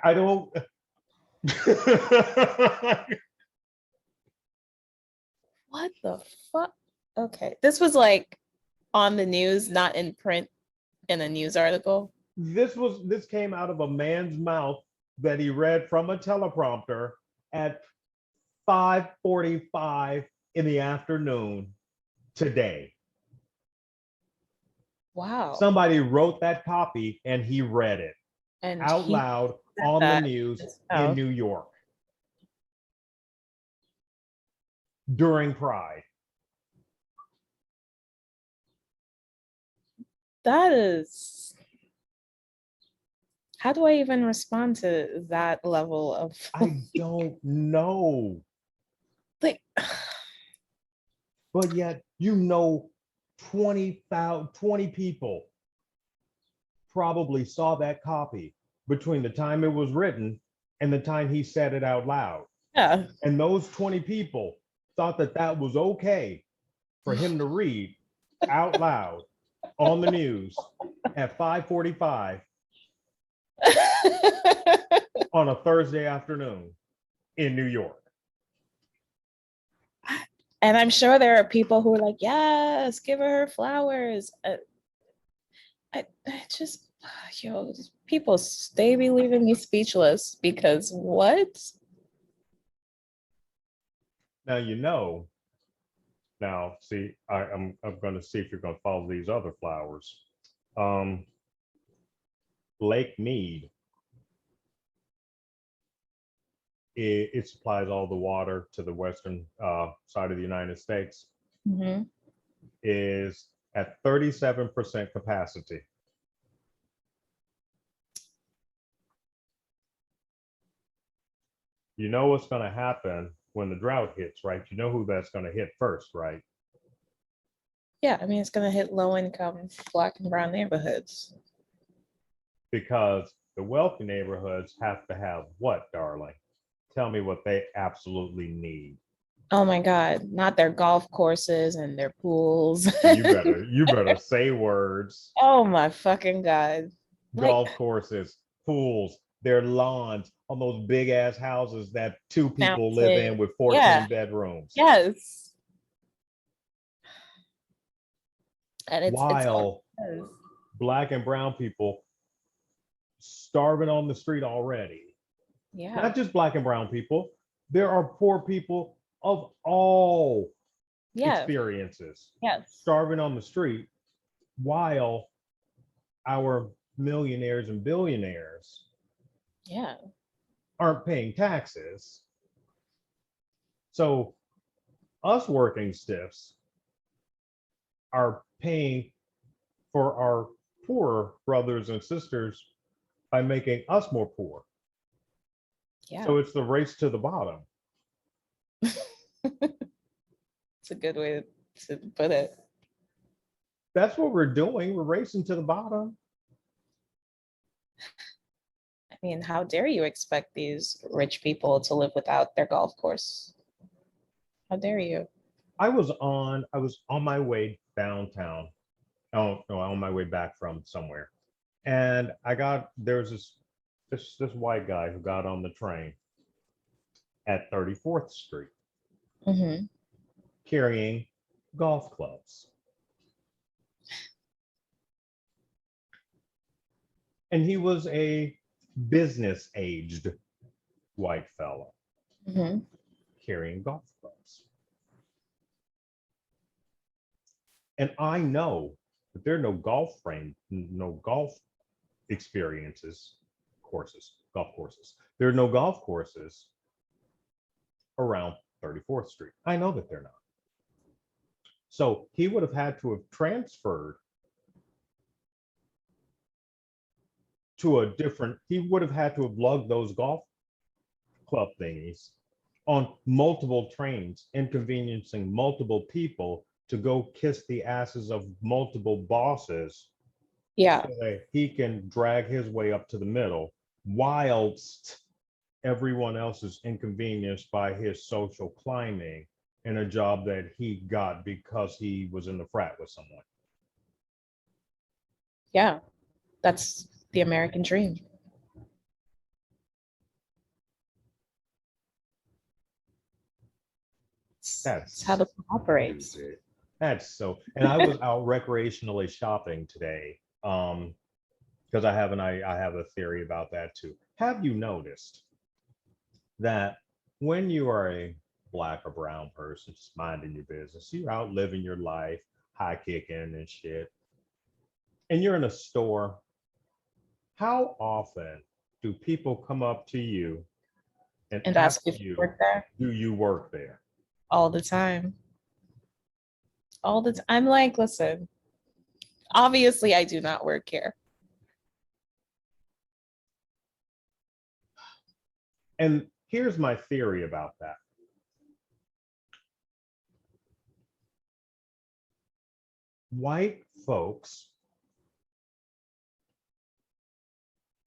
I don't. What the fuck? Okay. This was like on the news, not in print in a news article. This came out of a man's mouth that he read from a teleprompter at 5:45 in the afternoon today. Wow. Somebody wrote that copy and he read it And out loud on the news in New York during Pride. That is, how do I even respond to that level of I don't know. like, But yet, 20 people probably saw that copy between the time it was written and the time he said it out loud. yeah. And those 20 people thought that that was okay for him to read out loud on the news at 5:45 on a Thursday afternoon in New York. And I'm sure there are people who are like, yes, give her flowers. I just, people stay be leaving me speechless because what? Now, now see, I'm going to see if you're going to follow these other flowers. Lake Mead, it supplies all the water to the western side of the United States, is at 37% capacity. You know what's going to happen when the drought hits, right? You know who that's going to hit first, right? Yeah, I mean, it's going to hit low income Black and brown neighborhoods. Because the wealthy neighborhoods have to have what, darling? Tell me what they absolutely need. Oh my God, not their golf courses and their pools. You better say words. Oh my fucking God. Golf courses, pools, their lawns on those big ass houses that two people live in with 14 bedrooms. Yes. And While Black and brown people starving on the street already. Yeah. Not just Black and brown people. There are poor people of all experiences. Yes. Starving on the street while our millionaires and billionaires aren't paying taxes. So us working stiffs are paying for our poorer brothers and sisters by making us more poor. Yeah. So it's the race to the bottom. It's a good way to put it. That's what we're doing. We're racing to the bottom. I mean, how dare you expect these rich people to live without their golf course? How dare you? I was on my way downtown. Oh no, on my way back from somewhere. And there was this white guy who got on the train at 34th Street carrying golf clubs. And he was a business aged white fella Hmm. carrying golf clubs. And I know that there are no golf experiences, golf courses. There are no golf courses around 34th Street. I know that they're not. So he would have had to have transferred to a different, he would have had to have lugged those golf club thingies on multiple trains, inconveniencing multiple people to go kiss the asses of multiple bosses Yeah. so that he can drag his way up to the middle whilst everyone else is inconvenienced by his social climbing in a job that he got because he was in the frat with someone. Yeah. That's the American dream. That's how the world operates. That's so, and I was out recreationally shopping today. Because I have a theory about that too. Have you noticed that when you are a black or brown person just minding your business, you're out living your life, high kicking and shit, and you're in a store, how often do people come up to you and ask ask if you you, work there? do you work there? All the time. All the time. I'm like, listen, obviously I do not work here. And here's my theory about that. White folks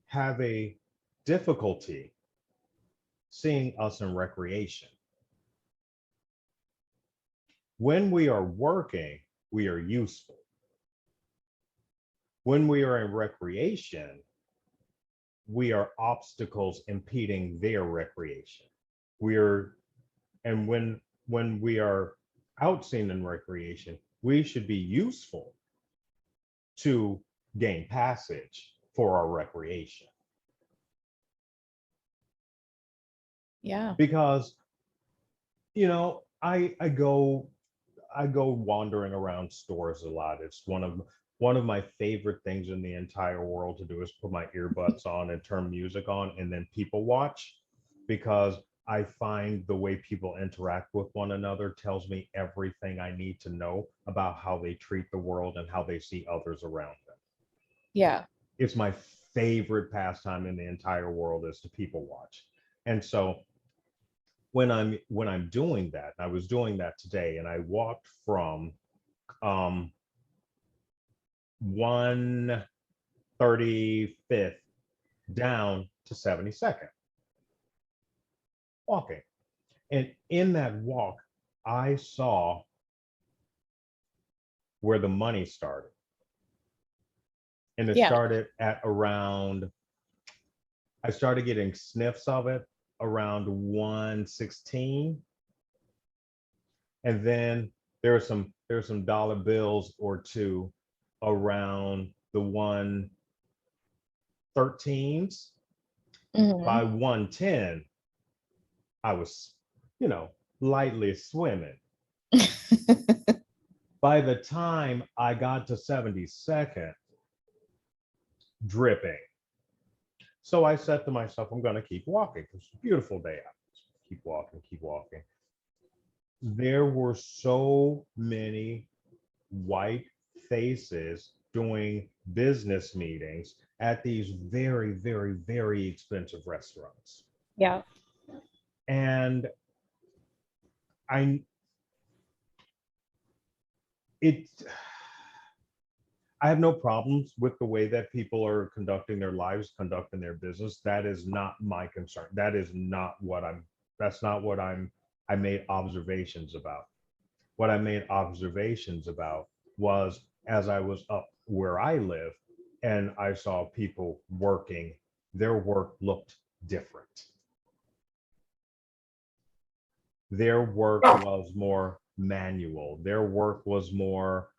have a difficulty seeing us in recreation. When we are working, we are useful. When we are in recreation, we are obstacles impeding their recreation. And when we are out seen in recreation, we should be useful to gain passage for our recreation. Yeah. Because, you know, I go wandering around stores a lot. It's one of my favorite things in the entire world to do is put my earbuds on and turn music on and then people watch, because I find the way people interact with one another tells me everything I need to know about how they treat the world and how they see others around them. Yeah. It's my favorite pastime in the entire world is to people watch. And so when I'm doing that, I was doing that today, and I walked from 135th down to 72nd, walking. And in that walk, I saw where the money started. And it started at around, I started getting sniffs of it around 116. And then there were some dollar bills or two around the 113s. Mhm. By 110, I was, lightly swimming. By the time I got to 72nd, dripping. So I said to myself, I'm going to keep walking. It's a beautiful day out. Keep walking, keep walking. There were so many white faces doing business meetings at these very, very, very expensive restaurants. Yeah. And I have no problems with the way that people are conducting their lives, conducting their business. That is not my concern. That's not what I made observations about. What I made observations about was as I was up where I live and I saw people working, their work looked different. Their work was more manual. Their work was more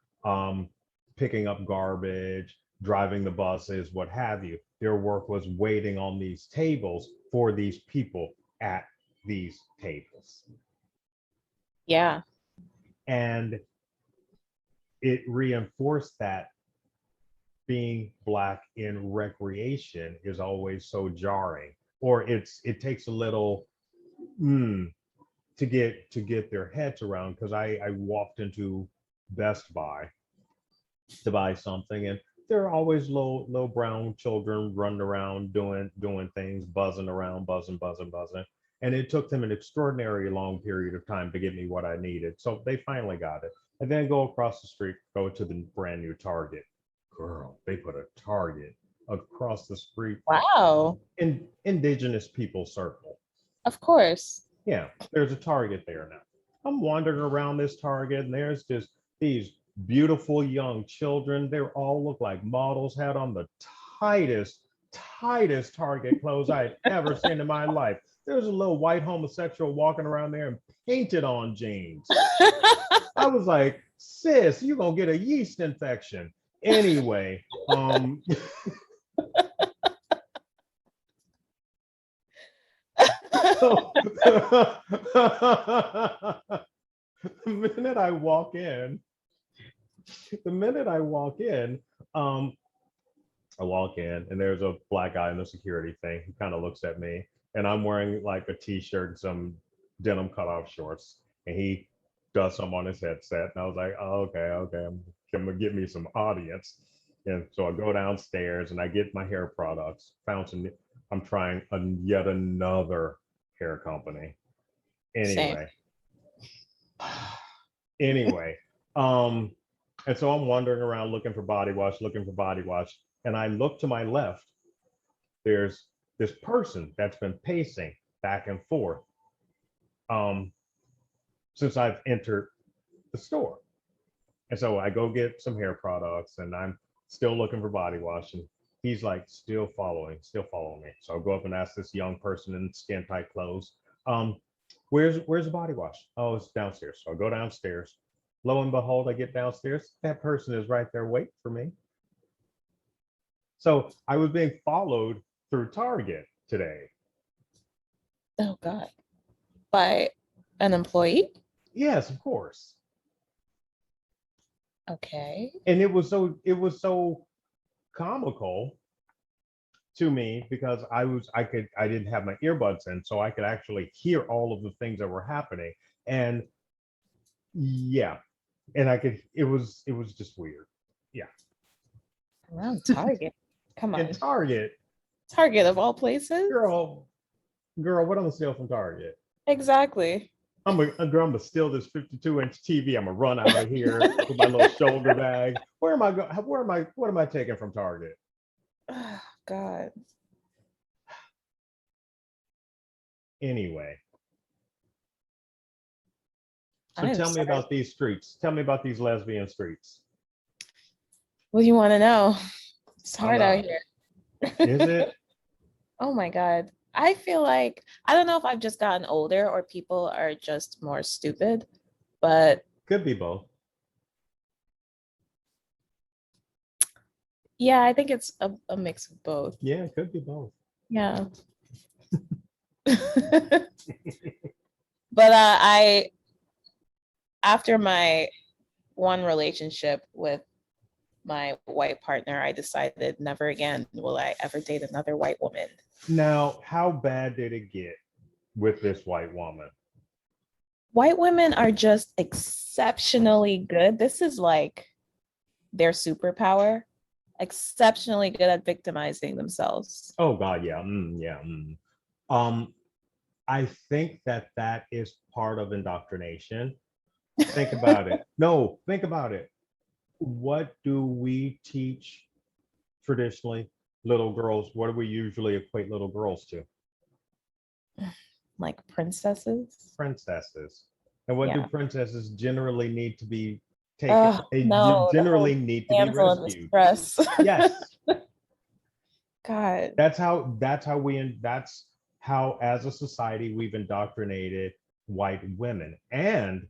picking up garbage, driving the buses, what have you. Their work was waiting on these tables for these people at these tables. Yeah. And it reinforced that being Black in recreation is always so jarring, or it takes a little to get their heads around, because I walked into Best Buy to buy something, and there are always little brown children running around doing things, buzzing around, buzzing. And it took them an extraordinary long period of time to get me what I needed. So they finally got it. And then go across the street, go to the brand new Target. Girl, they put a Target across the street Wow. in Indigenous People Circle. Of course. Yeah, there's a Target there now. I'm wandering around this Target, and there's just these beautiful young children. They all look like models, had on the tightest Target clothes I had ever seen in my life. There's a little white homosexual walking around there in painted on jeans. I was like, sis, you're gonna get a yeast infection. Anyway, so, the minute I walk in, um, I walk in and there's a Black guy in the security thing. He kind of looks at me, and I'm wearing like a t-shirt and some denim cutoff shorts, and he does some on his headset, and I was like, oh, okay, I'm gonna get me some audience. And so I go downstairs and I get my hair products. Found some. I'm trying yet another hair company. Same. Anyway, and so I'm wandering around looking for body wash, and I look to my left. There's this person that's been pacing back and forth since I've entered the store. And so I go get some hair products, and I'm still looking for body wash, and he's like still following me. So I'll go up and ask this young person in skin tight clothes, where's the body wash? Oh, it's downstairs. So I go downstairs. Lo and behold, I get downstairs. That person is right there waiting for me. So I was being followed through Target today. Oh God. By an employee? Yes, of course. Okay. And it was so comical to me, because I didn't have my earbuds in, so I could actually hear all of the things that were happening. And yeah, and it was just weird. Yeah. Around Target. Come on. In Target. Target of all places? Girl, what I'm gonna steal from Target? Exactly. I'm gonna steal this 52-inch TV. I'm gonna run out of here with my little shoulder bag. What am I taking from Target? Oh, God. Anyway. So I'm tell me sorry. about these streets. Tell me about these lesbian streets. What do you want to know? It's I hard know. out here. Is it? Oh my God. I feel like, I don't know if I've just gotten older or people are just more stupid, but Could be both. yeah, I think it's a mix of both. Yeah, it could be both. Yeah. But after my one relationship with my white partner, I decided never again will I ever date another white woman. Now, how bad did it get with this white woman? White women are just exceptionally good. This is like their superpower. Exceptionally good at victimizing themselves. Oh God, yeah, yeah. I think that is part of indoctrination. Think about it. No, think about it. What do we teach traditionally little girls? What do we usually equate little girls to? Like princesses. Princesses. And what do Yeah. princesses generally need to be taken? They No, the generally whole need to be damsel in rescued. distress. Yes. God. That's how as a society we've indoctrinated white women. And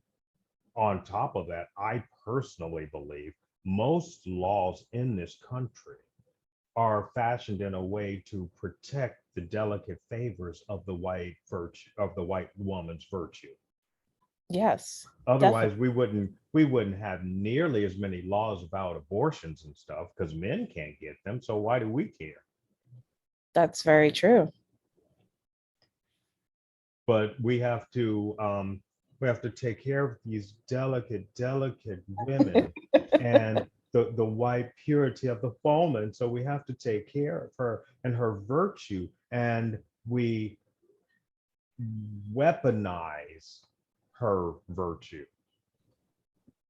on top of that, I personally believe most laws in this country are fashioned in a way to protect the delicate favors of the white virtue, of the white woman's virtue. Yes. Otherwise, we wouldn't have nearly as many laws about abortions and stuff because men can't get them. So why do we care? That's very true. But we have to take care of these delicate women and the white purity of the woman. So we have to take care of her and her virtue, and we weaponize her virtue.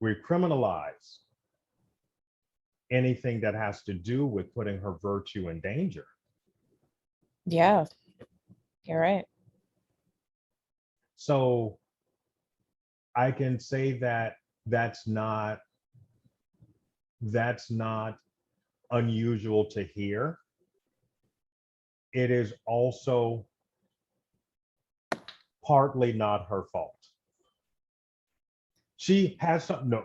We criminalize anything that has to do with putting her virtue in danger. Yeah, you're right. So I can say that that's not unusual to hear. It is also partly not her fault. She has some, no,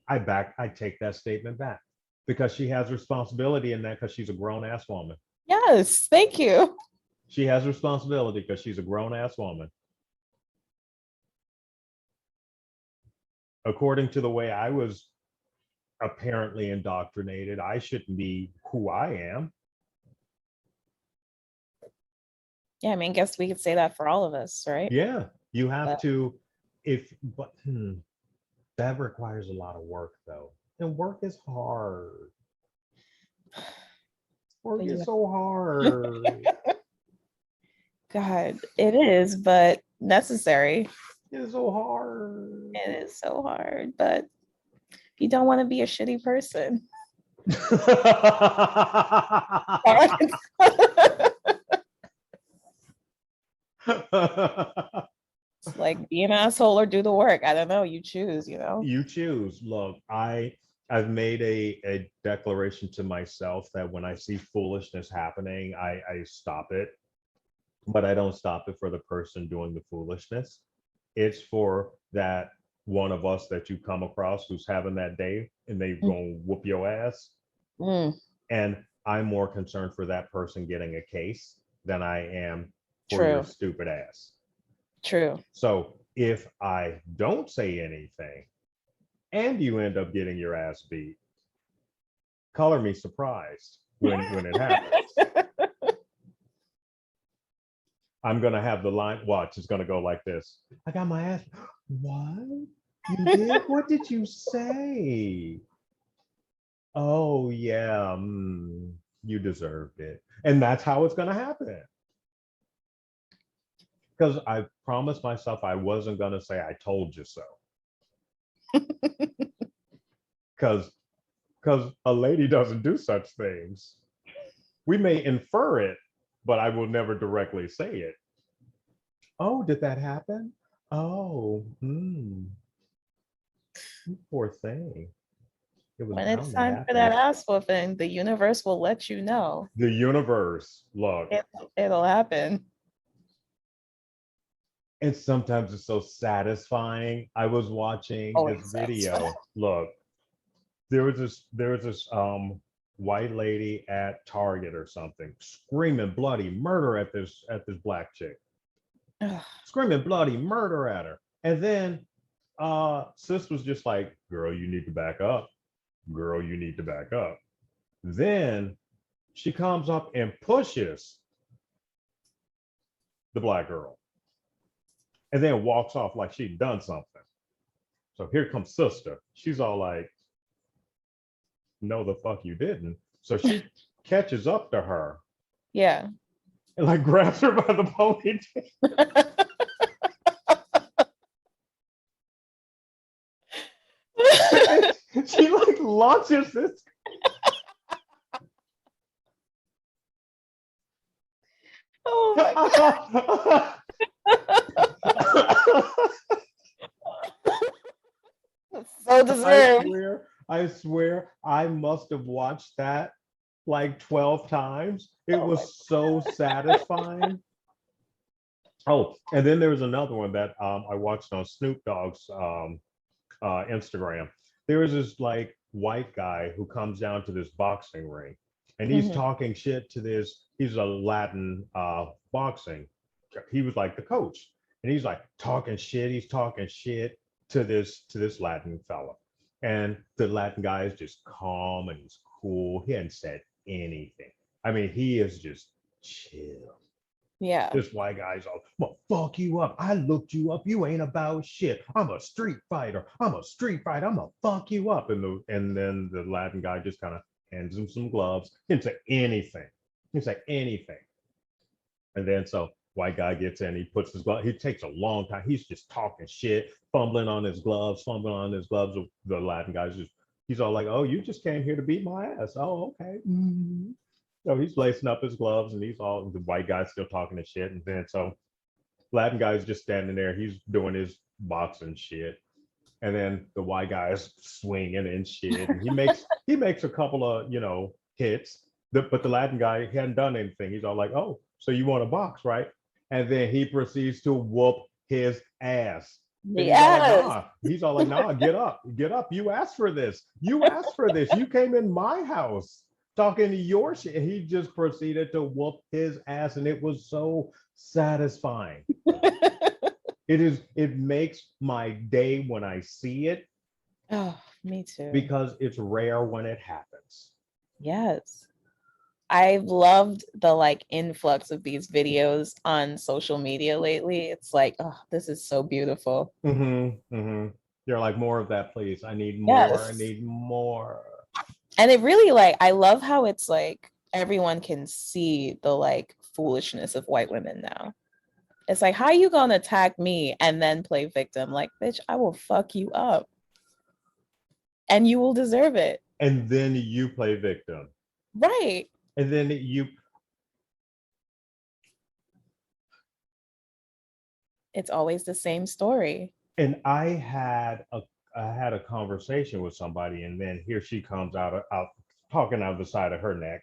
I take that statement back, because she has responsibility in that, because she's a grown ass woman. Yes, thank you. She has responsibility because she's a grown ass woman. According to the way I was apparently indoctrinated, I shouldn't be who I am. Yeah, I mean, guess we could say that for all of us, right? Yeah, you have But- to, that requires a lot of work though. And work is hard. Work Yeah. is so hard. God, it is, but necessary. It's so hard. It is so hard, but if you don't want to be a shitty person, it's like be an asshole or do the work. I don't know. You choose, you know? You choose. Look, I've made a declaration to myself that when I see foolishness happening, I stop it. But I don't stop it for the person doing the foolishness. It's for that one of us that you come across who's having that day and they gonna whoop your ass. Mm, And I'm more concerned for that person getting a case than I am for True. your stupid ass. true. So if I don't say anything and you end up getting your ass beat, color me surprised when it happens. I'm gonna have the line, watch, it's gonna go like this. I got my ass. What? You did? What did you say? Oh yeah, you deserved it. And that's how it's gonna happen. Because I promised myself I wasn't gonna say I told you so. Because a lady doesn't do such things. We may infer it, but I will never directly say it. Oh, did that happen? Oh, poor thing. It was When it's bound to time for that happen. ass whooping, the universe will let you know. The universe, look, It'll happen. and sometimes it's so satisfying. I was watching Oh, this it's video. satisfying. Look, there was this white lady at Target or something screaming bloody murder at this black chick. Ugh. Screaming bloody murder at her. And then sis was just like, girl, you need to back up. Girl, you need to back up. Then she comes up and pushes the black girl and then walks off like she'd done something. So here comes sister. She's all like, no, the fuck you didn't. So she catches up to her Yeah. and like grabs her by the ponytail. She like launches this. Oh my God. So deserved. I swear, I must have watched that like 12 times. It Oh was so satisfying. Oh, and then there was another one that I watched on Snoop Dogg's Instagram. There was this like white guy who comes down to this boxing ring, and he's Mhm. talking shit to this. He's a Latin boxing. He was like the coach, and he's like talking shit. He's talking shit to this Latin fella, and the Latin guy is just calm and he's cool. He hadn't said anything. I mean, he is just chill. Yeah. This white guy's all, I'm gonna fuck you up. I looked you up. You ain't about shit. I'm a street fighter. I'm a street fighter. I'm gonna fuck you up. And then the Latin guy just kind of hands him some gloves. Didn't say anything. Didn't say anything. And then so white guy gets in. He puts his glove. He takes a long time. He's just talking shit, fumbling on his gloves, fumbling on his gloves. The Latin guy's just, he's all like, "Oh, you just came here to beat my ass. Oh, okay." So he's lacing up his gloves, and he's all, the white guy's still talking to shit. And then so Latin guy's just standing there. He's doing his boxing shit, and then the white guy's swinging and shit. And he makes a couple of hits. But the Latin guy, he hadn't done anything. He's all like, "Oh, so you want to box, right?" And then he proceeds to whoop his ass. And he's all like, Yes. "Nah." He's all like, "Nah, get up, get up. You asked for this. You asked for this. You came in my house talking to your shit." And he just proceeded to whoop his ass, and it was so satisfying. It makes my day when I see it, Oh, me too. because it's rare when it happens. Yes. I've loved the like influx of these videos on social media lately. It's like, oh, this is so beautiful. You're like, more of that, please. I need more. I Yes. need more. And it really like, I love how it's like everyone can see the like foolishness of white women now. It's like, how you gonna attack me and then play victim? Like, bitch, I will fuck you up and you will deserve it. And then you play victim. Right. And then you. It's always the same story. And I had a conversation with somebody, and then here she comes out talking out of the side of her neck,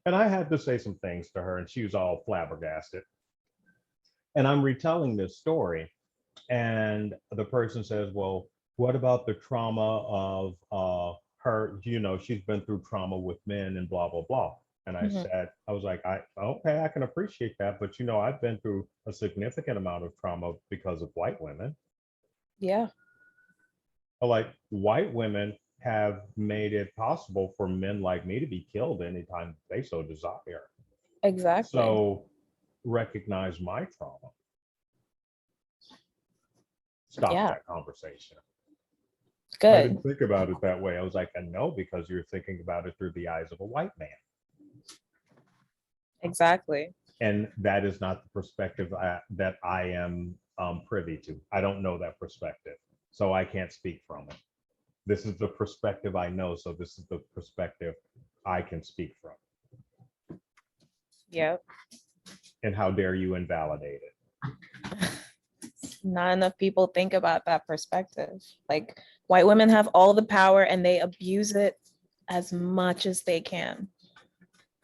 and I had to say some things to her, and she was all flabbergasted. And I'm retelling this story, and the person says, "Well, what about the trauma of her? She's been through trauma with men and blah blah blah." And I Mhm. said, I was like, okay, I can appreciate that, but I've been through a significant amount of trauma because of white women. Yeah, Like, white women have made it possible for men like me to be killed anytime they so desire. exactly. So recognize my trauma. Stop Yeah, that conversation. I good. didn't think about it that way. I was like, I know, because you're thinking about it through the eyes of a white man. Exactly. And that is not the perspective that I am privy to. I don't know that perspective, so I can't speak from it. This is the perspective I know, so this is the perspective I can speak from. Yep. And how dare you invalidate it? Not enough people think about that perspective. Like, white women have all the power and they abuse it as much as they can.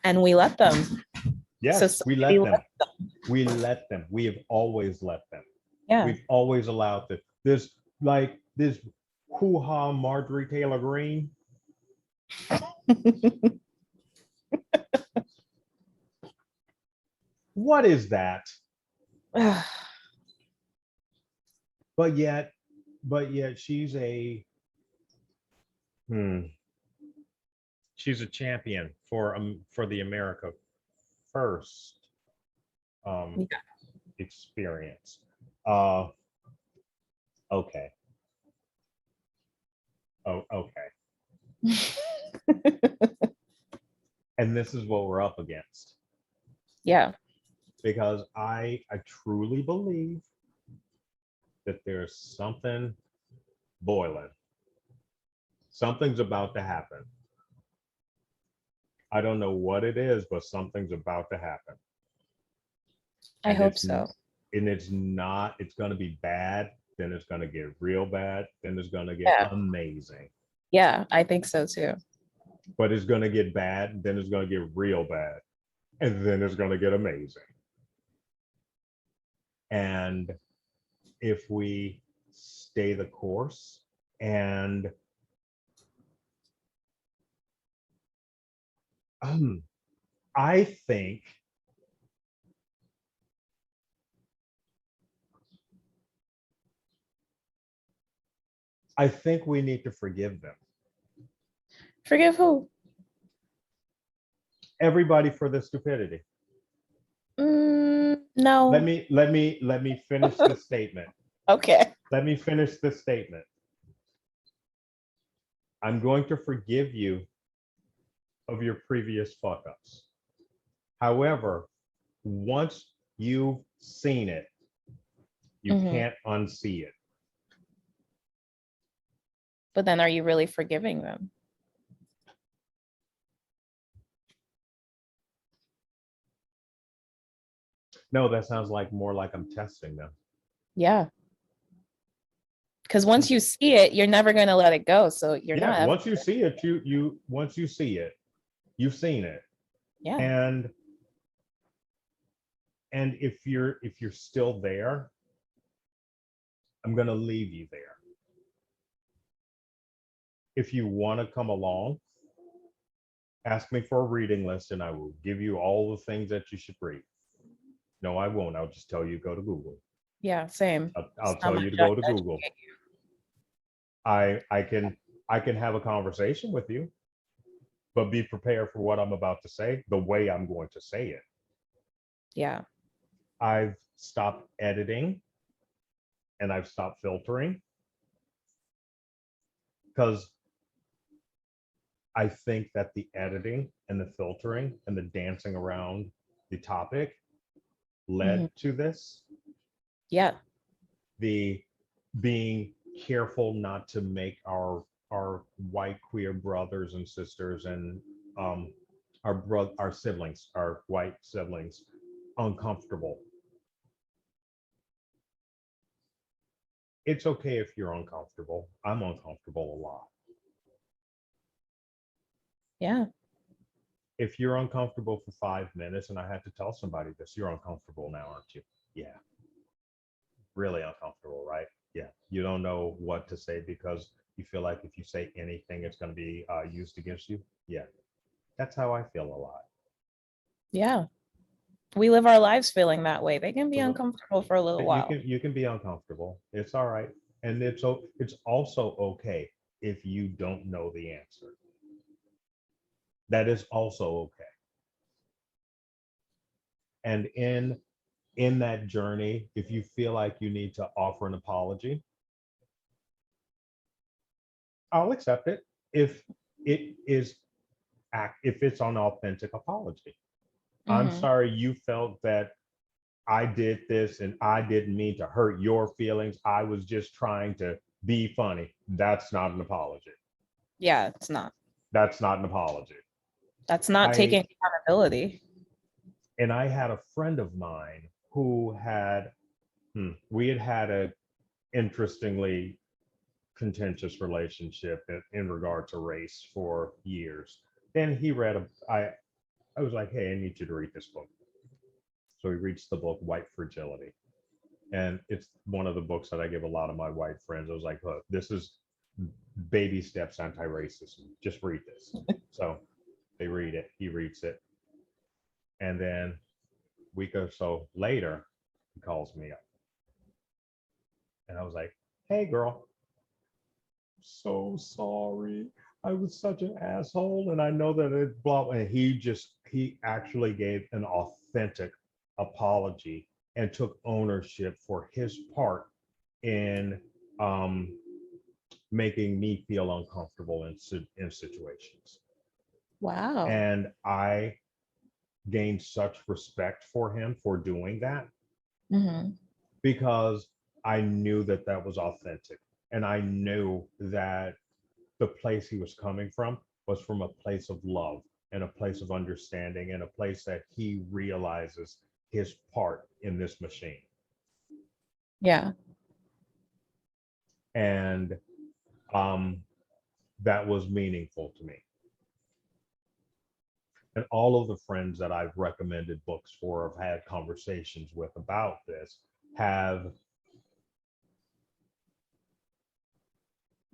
And we let them. Yes, we Society let them. let We let them. We have always let them. Yeah. We've always allowed this. This hoo-ha Marjorie Taylor Greene. What is that? But yet she's a she's a champion for the America First Yeah. experience. Okay. Oh, okay. And this is what we're up against, Yeah. because I truly believe that there's something boiling. Something's about to happen. I don't know what it is, but something's about to happen. I And hope so. And it's not, it's going to be bad, then it's going to get real bad, then it's going to get Yeah. amazing. Yeah, I think so too. But it's going to get bad, then it's going to get real bad, and then it's going to get amazing. And if we stay the course and I think we need to forgive them. Forgive who? Everybody for the stupidity. No. Let me finish this statement. Okay. Let me finish this statement. I'm going to forgive you of your previous fuck ups. However, once you've seen it, you can't unsee it. But then are you really forgiving them? No, that sounds like more like I'm testing them. Yeah. Because once you see it, you're never going to let it go. So you're not. Once you see it, once you see it, you've seen it. Yeah. And if you're still there, I'm going to leave you there. If you want to come along, ask me for a reading list and I will give you all the things that you should read. No, I won't. I'll just tell you go to Google. Yeah, same. I'll tell you to go to Google. I can have a conversation with you, but be prepared for what I'm about to say, the way I'm going to say it. Yeah. I've stopped editing and I've stopped filtering because I think that the editing and the filtering and the dancing around the topic led to this. Yeah. The being careful not to make our white queer brothers and sisters and our siblings, our white siblings, uncomfortable. It's okay if you're uncomfortable. I'm uncomfortable a lot. Yeah. If you're uncomfortable for 5 minutes and I had to tell somebody this, you're uncomfortable now, aren't you? Yeah. Really uncomfortable, right? Yeah. You don't know what to say because you feel like if you say anything, it's going to be used against you. Yeah. That's how I feel a lot. Yeah. We live our lives feeling that way. They can be uncomfortable for a little while. You can be uncomfortable. It's all right. And it's also okay if you don't know the answer. That is also okay. And in that journey, if you feel like you need to offer an apology, I'll accept it if it's an authentic apology. I'm sorry you felt that I did this and I didn't mean to hurt your feelings. I was just trying to be funny. That's not an apology. Yeah, it's not. That's not an apology. That's not taking accountability. And I had a friend of mine who we had a interestingly contentious relationship in regard to race for years. Then he read I was like, hey, I need you to read this book. So he reads the book White Fragility. And it's one of the books that I give a lot of my white friends. I was like, look, this is baby steps anti-racism. Just read this. So they read it. He reads it. And then a week or so later, he calls me up. And I was like, hey, girl, so sorry. I was such an asshole. And I know that it blah. And he actually gave an authentic apology and took ownership for his part in making me feel uncomfortable in situations. Wow. And I gained such respect for him for doing that because I knew that that was authentic. And I knew that the place he was coming from was from a place of love and a place of understanding and a place that he realizes his part in this machine. Yeah. And that was meaningful to me. And all of the friends that I've recommended books for, have had conversations with about this, have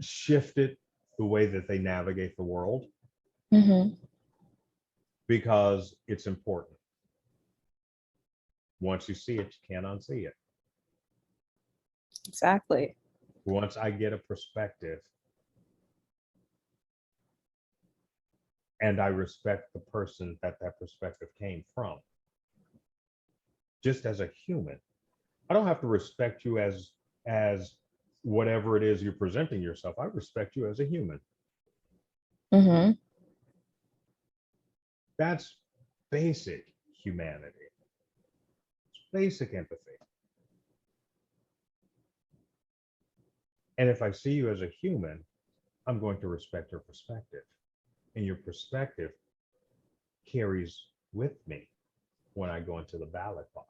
shifted the way that they navigate the world. because it's important. Once you see it, you can't unsee it. Exactly. Once I get a perspective and I respect the person that that perspective came from, just as a human, I don't have to respect you as whatever it is you're presenting yourself. I respect you as a human. Mm-hmm. That's basic humanity. It's basic empathy. And if I see you as a human, I'm going to respect your perspective. And your perspective carries with me when I go into the ballot box.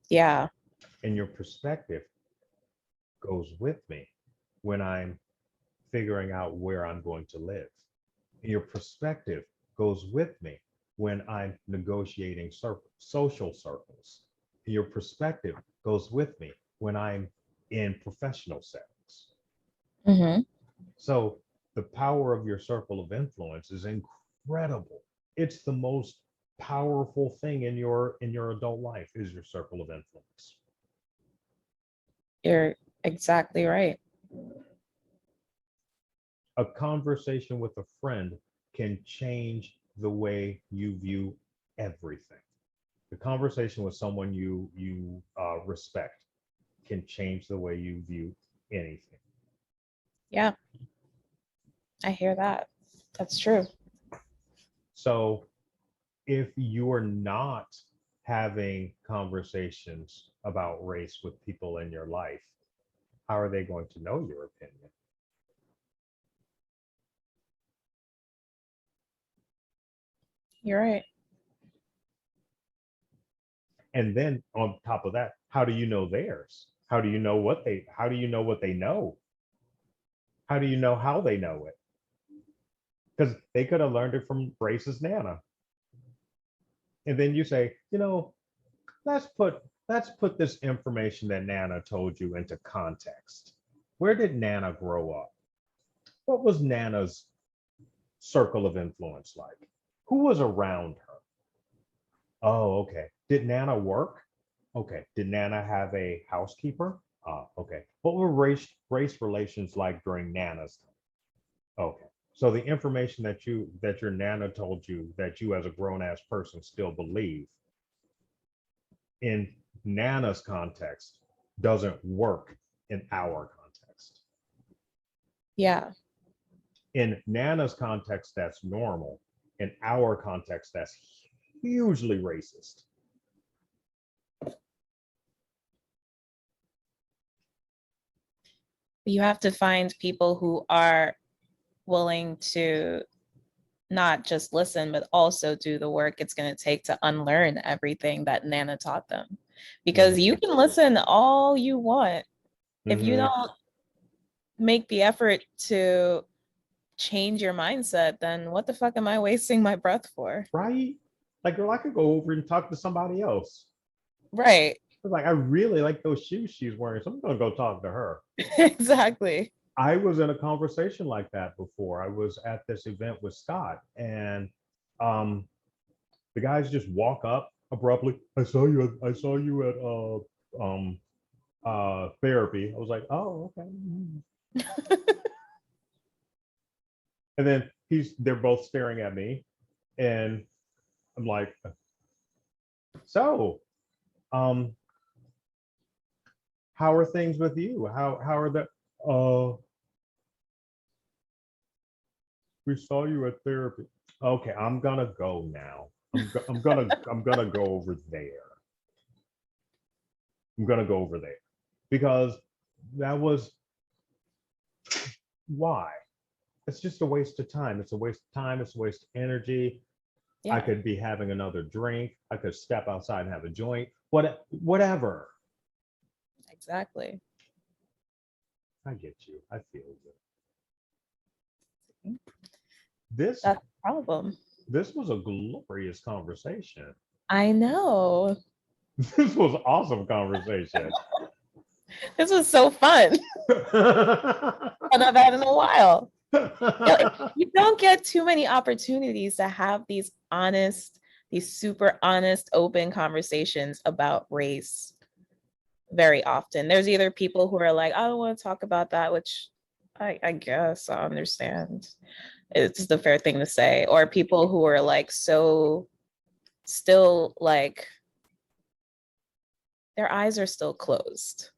Yeah. And your perspective goes with me when I'm figuring out where I'm going to live. And your perspective goes with me when I'm negotiating social circles. And your perspective goes with me when I'm in professional settings. Mm-hmm. So the power of your circle of influence is incredible. It's the most powerful thing in your adult life is your circle of influence. You're exactly right. A conversation with a friend can change the way you view everything. The conversation with someone you respect can change the way you view anything. Yeah. I hear that. That's true. So if you're not having conversations about race with people in your life, how are they going to know your opinion? You're right. And then on top of that, how do you know theirs? How do you know what they know? How do you know how they know it? Because they could have learned it from racist Nana. And then you say, let's put this information that Nana told you into context. Where did Nana grow up? What was Nana's circle of influence like? Who was around her? Oh, okay. Did Nana work? Okay. Did Nana have a housekeeper? Okay. What were race relations like during Nana's time? Okay. So the information that your Nana told you that you as a grown ass person still believe in Nana's context doesn't work in our context. Yeah. In Nana's context, that's normal. In our context, that's hugely racist. You have to find people who are willing to not just listen, but also do the work it's going to take to unlearn everything that Nana taught them. Because you can listen all you want. If you don't make the effort to change your mindset, then what the fuck am I wasting my breath for? Right? Like, girl, I could go over and talk to somebody else. Right. Like, I really like those shoes she's wearing, so I'm gonna go talk to her. Exactly. I was in a conversation like that before. I was at this event with Scott, and the guys just walk up abruptly. I saw you at therapy. I was like, oh, okay. And then they're both staring at me, and I'm like, so, how are things with you? How are the we saw you at therapy. Okay, I'm gonna go now. I'm gonna go over there. I'm gonna go over there because that was why. It's just a waste of time. It's a waste of time. It's a waste of energy. Yeah. I could be having another drink. I could step outside and have a joint. Whatever. Exactly. I get you. I feel you. That's the problem. This was a glorious conversation. I know. This was awesome conversation. This was so fun. And I've had in a while. You don't get too many opportunities to have these super honest, open conversations about race very often. There's either people who are like, I don't want to talk about that, which I guess I understand. It's the fair thing to say. Or people who are like so still like their eyes are still closed.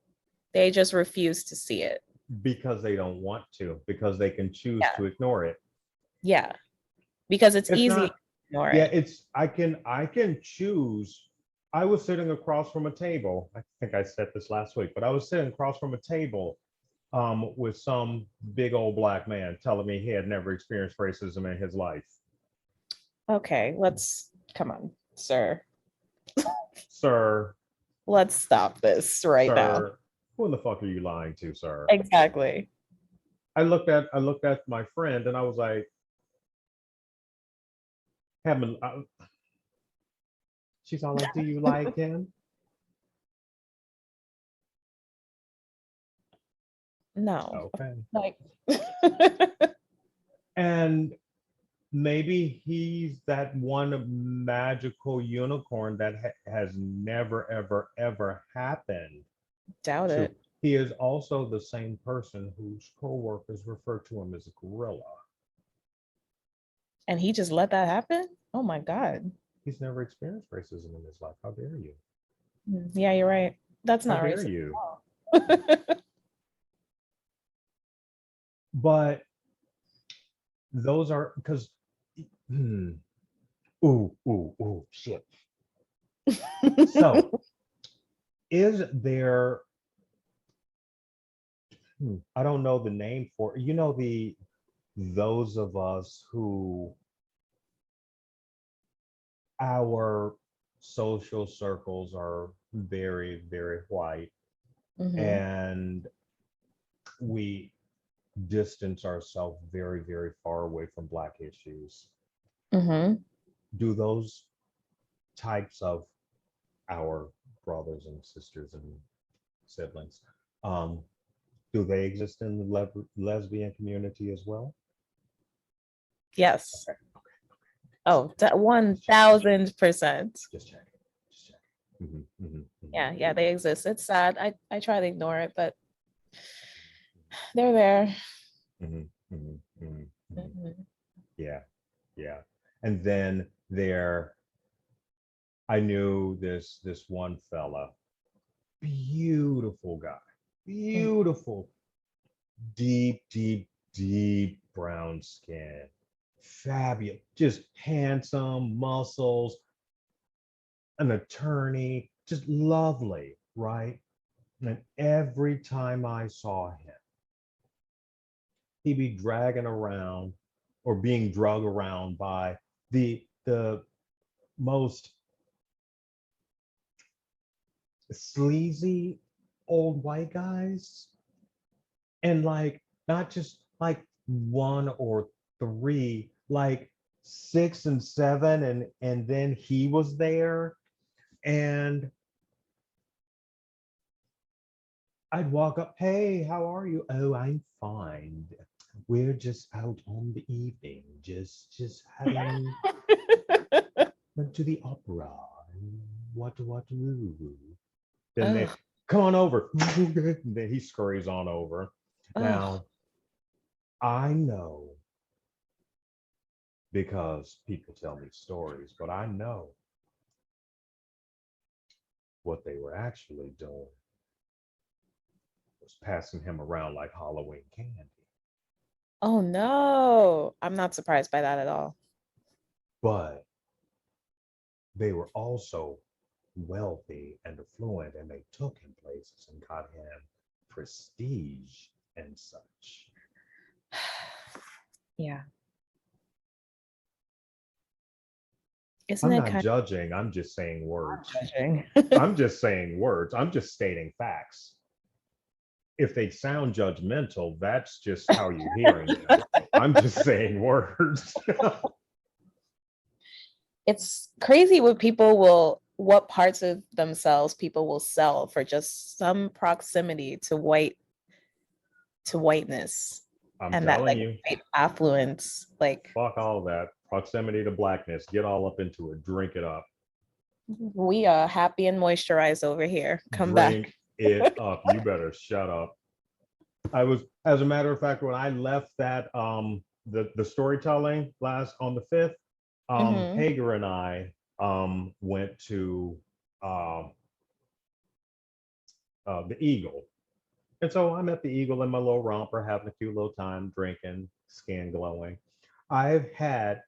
They just refuse to see it. Because they don't want to, because they can choose to ignore it. Yeah. Because it's easy not, to ignore yeah, it. I can choose. I was sitting across from a table. I think I said this last week, but I was sitting across from a table with some big old black man telling me he had never experienced racism in his life. Okay, come on, sir. Sir. Let's stop this right now. Who in the fuck are you lying to, sir? Exactly. I looked at my friend and I was like, she's all like, do you like him? No. Okay. Like and maybe he's that one magical unicorn that has never, ever, ever happened. Doubt it. He is also the same person whose co-workers refer to him as a gorilla. And he just let that happen? Oh my God. He's never experienced racism in his life. How dare you? Yeah, you're right. That's not racist. How dare you? But those are because ooh, shit. So is there I don't know the name for those of us who our social circles are very, very white, and we distance ourselves very, very far away from Black issues. Do those types of our brothers and sisters and siblings, do they exist in the lesbian community as well? Yes. Okay. Oh, 1000%. Just check. Yeah, they exist. It's sad. I try to ignore it, but they're there. Yeah. And then I knew this one fella, beautiful guy, beautiful, deep brown skin, fabulous, just handsome, muscles, an attorney, just lovely, right? And every time I saw him, he'd be dragging around or being drugged around by the most sleazy old white guys, and like not just like one or three, like 6 and 7, and then he was there, and I'd walk up, hey, how are you? Oh, I'm fine. We're just out on the evening, just having went to the opera. What? Then they come on over. Then he scurries on over. Now, I know because people tell me stories, but I know what they were actually doing was passing him around like Halloween candy. Oh no, I'm not surprised by that at all. But they were also wealthy and affluent, and they took him places and got him prestige and such. Yeah. I'm not judging. I'm just saying words. I'm just saying words. I'm just stating facts. If they sound judgmental, that's just how you're hearing it. I'm just saying words. It's crazy what parts of themselves people will sell for just some proximity to whiteness. I'm and that telling like you, white affluence. Like fuck all that. Proximity to blackness. Get all up into it. Drink it up. we are happy and moisturized over here. Come Drink back. it up. You better shut up. I was, as a matter of fact, when I left that the storytelling last on the 5th, Mhm. Hager and I went to um the Eagle. And so I'm at the Eagle in my little romper, having a cute little time, drinking, skin glowing. I've had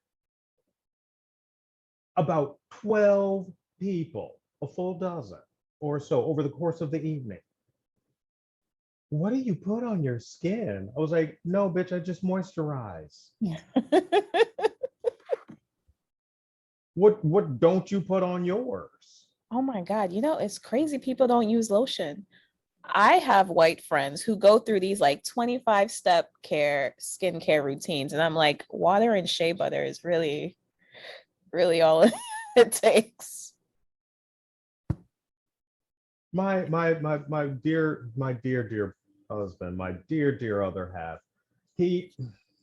about 12 people, a full dozen or so over the course of the evening. What do you put on your skin? I was like, no, bitch, I just moisturize. What don't you put on yours? Oh my God, it's crazy. People don't use lotion. I have white friends who go through these like 25-step skincare routines. And I'm like, water and shea butter is really, really all it takes. My dear husband, my dear other half, he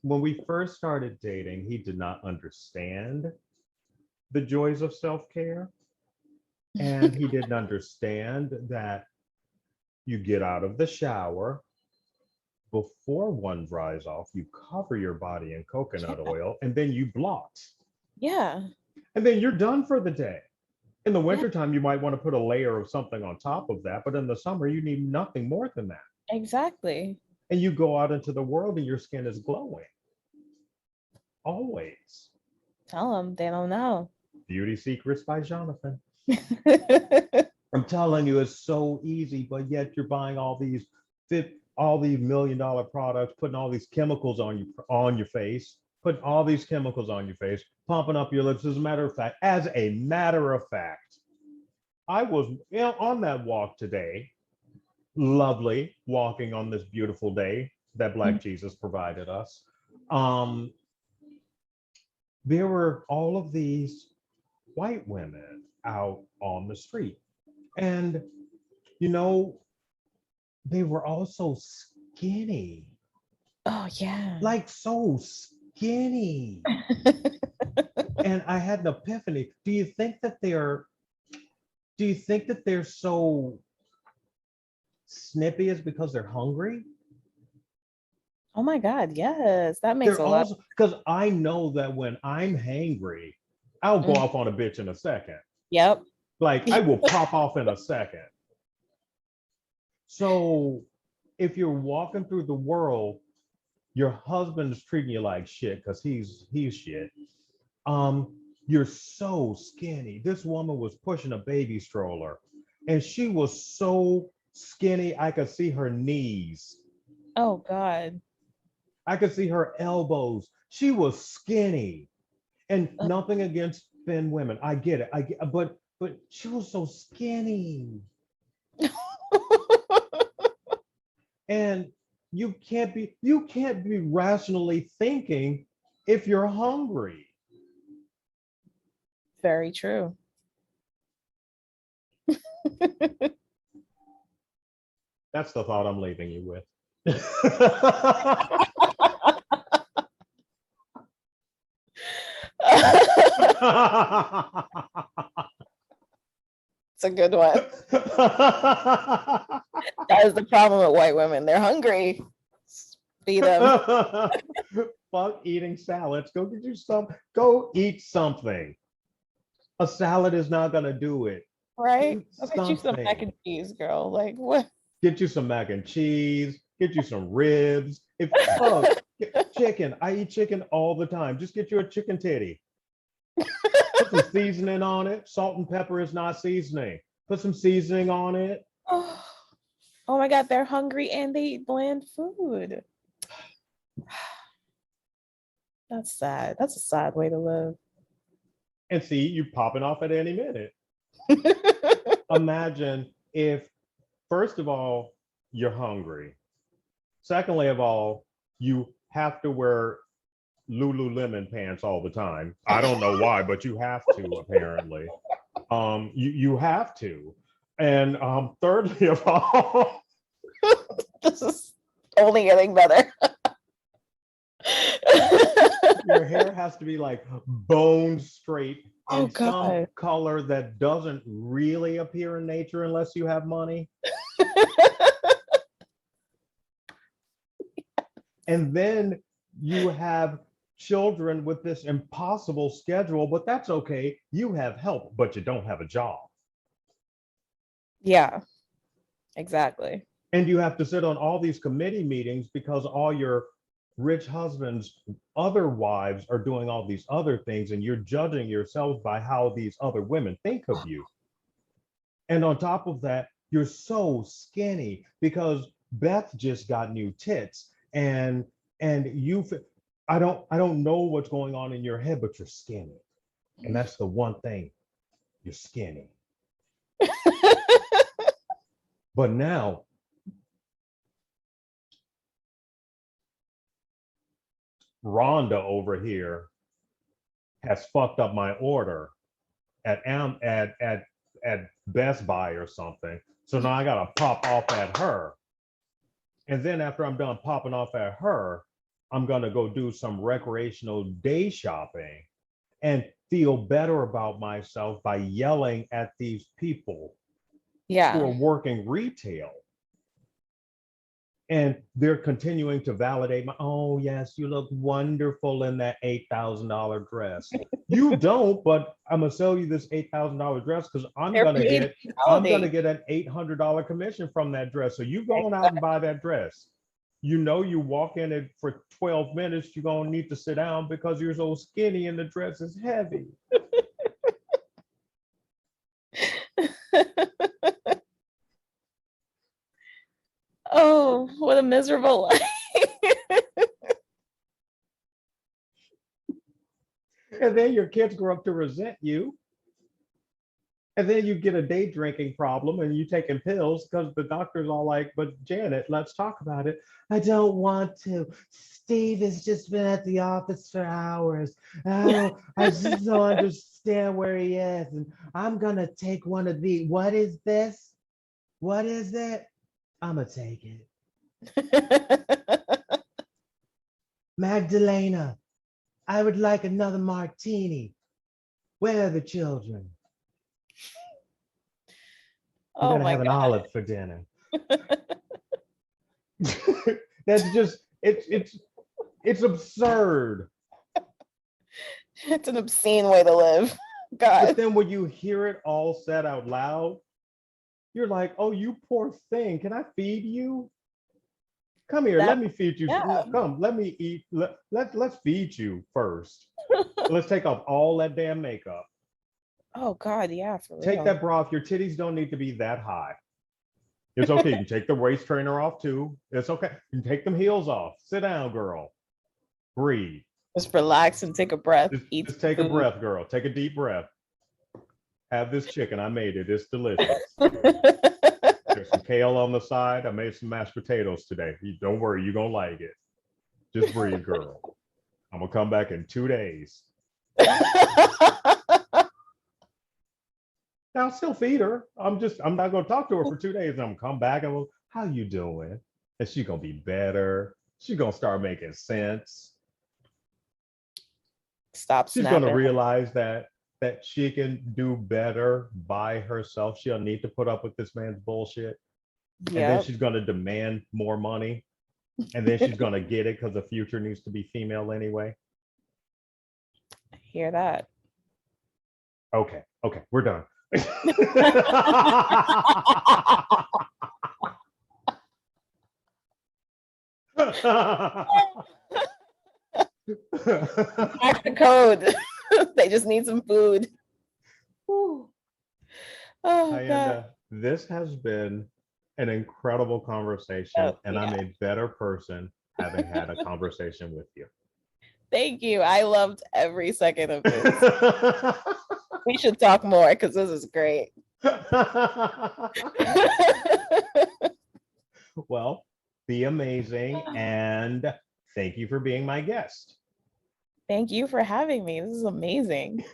when we first started dating, he did not understand the joys of self-care. And he didn't understand that you get out of the shower before one dries off, you cover your body in coconut oil, and then you blot. Yeah. And then you're done for the day. In the Yeah, wintertime, you might want to put a layer of something on top of that, but in the summer, you need nothing more than that. exactly. And you go out into the world and your skin is glowing. Always. Tell them they don't know. Beauty Secrets by Jonathan. I'm telling you, it's so easy, but yet you're buying all these $1 million products, putting all these chemicals on your face, putting all these chemicals on your face, pumping up your lips. As a matter of fact, I was on that walk today, lovely, walking on this beautiful day that Black Jesus provided us. Um, there were all of these white women out on the street. And, you know, they were all so skinny, Oh yeah. like so skinny. And I had an epiphany. Do you think that they're so snippy is because they're hungry? Oh my God, yes. That makes They're a lot. also, because I know that when I'm hangry, I'll go Mm, off on a bitch in a second. yep. Like I will pop off in a second. So if you're walking through the world, your husband's treating you like shit because he's shit. Um, you're so skinny. This woman was pushing a baby stroller, and she was so skinny I could see her knees. Oh God. I could see her elbows. She was skinny, and Ugh. nothing against thin women. I get it. But she was so skinny, and you can't be rationally thinking if you're hungry. Very true. That's the thought I'm leaving you with. It's a good one. That is the problem with white women. They're hungry. Feed them. Fuck eating salads. Go get you some. Go eat something. A salad is not gonna do it. Right? Eat I'll get you some mac something. and cheese, girl. Like what? Get you some mac and cheese. Get you some ribs. Fuck chicken. I eat chicken all the time. Just get you a chicken titty. Put some seasoning on it. Salt and pepper is not seasoning. Put some seasoning on it. Oh my God, they're hungry and they eat bland food. That's sad. That's a sad way to live. And see you popping off at any minute. Imagine if, first of all, you're hungry. Secondly of all, you have to wear Lululemon pants all the time. I don't know why, but you have to apparently. You have to. And thirdly of all, This is only getting better. Your hair has to be like bone straight Oh, in some God. color that doesn't really appear in nature unless you have money. And then you have children with this impossible schedule, but that's okay. You have help, but you don't have a job. Yeah, exactly. And you have to sit on all these committee meetings because all your rich husbands' other wives are doing all these other things, and you're judging yourselves by how these other women think of you. And on top of that, you're so skinny because Beth just got new tits, and you, I don't know what's going on in your head, but you're skinny, and that's the one thing, you're skinny. But now Rhonda over here has fucked up my order at Best Buy or something. So now I gotta pop off at her. And then after I'm done popping off at her, I'm gonna go do some recreational day shopping and feel better about myself by yelling at these people who Yeah. are working retail. And they're continuing to validate my, oh yes, you look wonderful in that $8,000 dress. You don't, but I'm gonna sell you this $8,000 dress because I'm They're gonna paid get to I'm gonna validate. get an $800 commission from that dress. So you going out and buy that dress. You know, you walk in it for 12 minutes, you're gonna need to sit down because you're so skinny and the dress is heavy. Oh, what a miserable life. And then your kids grow up to resent you. And then you get a day drinking problem and you taking pills because the doctor's all like, but Janet, let's talk about it. I don't want to. Steve has just been at the office for hours. I just don't understand where he is. And I'm going to take one of these. What is this? What is it? I'm going to take it. Magdalena, I would like another martini. Where are the children? I'm Oh gonna my have an God. olive for dinner. That's just it's absurd. It's an obscene way to live. But God. then when you hear it all said out loud, you're like, oh, you poor thing. Can I feed you? Come here, That, let me feed you. yeah. Come, let me eat. Let's feed you first. Let's take off all that damn makeup. Oh God, yeah, for Take real. that bra off. Your titties don't need to be that high. It's okay. You can take the waist trainer off too. It's okay. You can take them heels off. Sit down, girl. Breathe. Just relax and take a breath. Eat Just some take a food. breath, girl. Take a deep breath. Have this chicken. I made it. It's delicious. There's some kale on the side. I made some mashed potatoes today. Don't worry. You're going to like it. Just breathe, girl. I'm going to come back in 2 days. Now, I'll still feed her. I'm not going to talk to her for 2 days. I'm going to come back and go, how you doing? And she's going to be better. She's going to start making sense. Stop She's going to snapping. realize that she can do better by herself. She don't need to put up with this man's bullshit. And then Yep. she's going to demand more money. And then she's going to get it because the future needs to be female anyway. Hear that. Okay, we're done. Crack the code. They just need some food. Oh God. Kyandha, this has been an incredible conversation, and I'm Yeah. a better person having had a conversation with you. Thank you. I loved every second of this. We should talk more because this is great. Well, be amazing, and thank you for being my guest. Thank you for having me. This is amazing.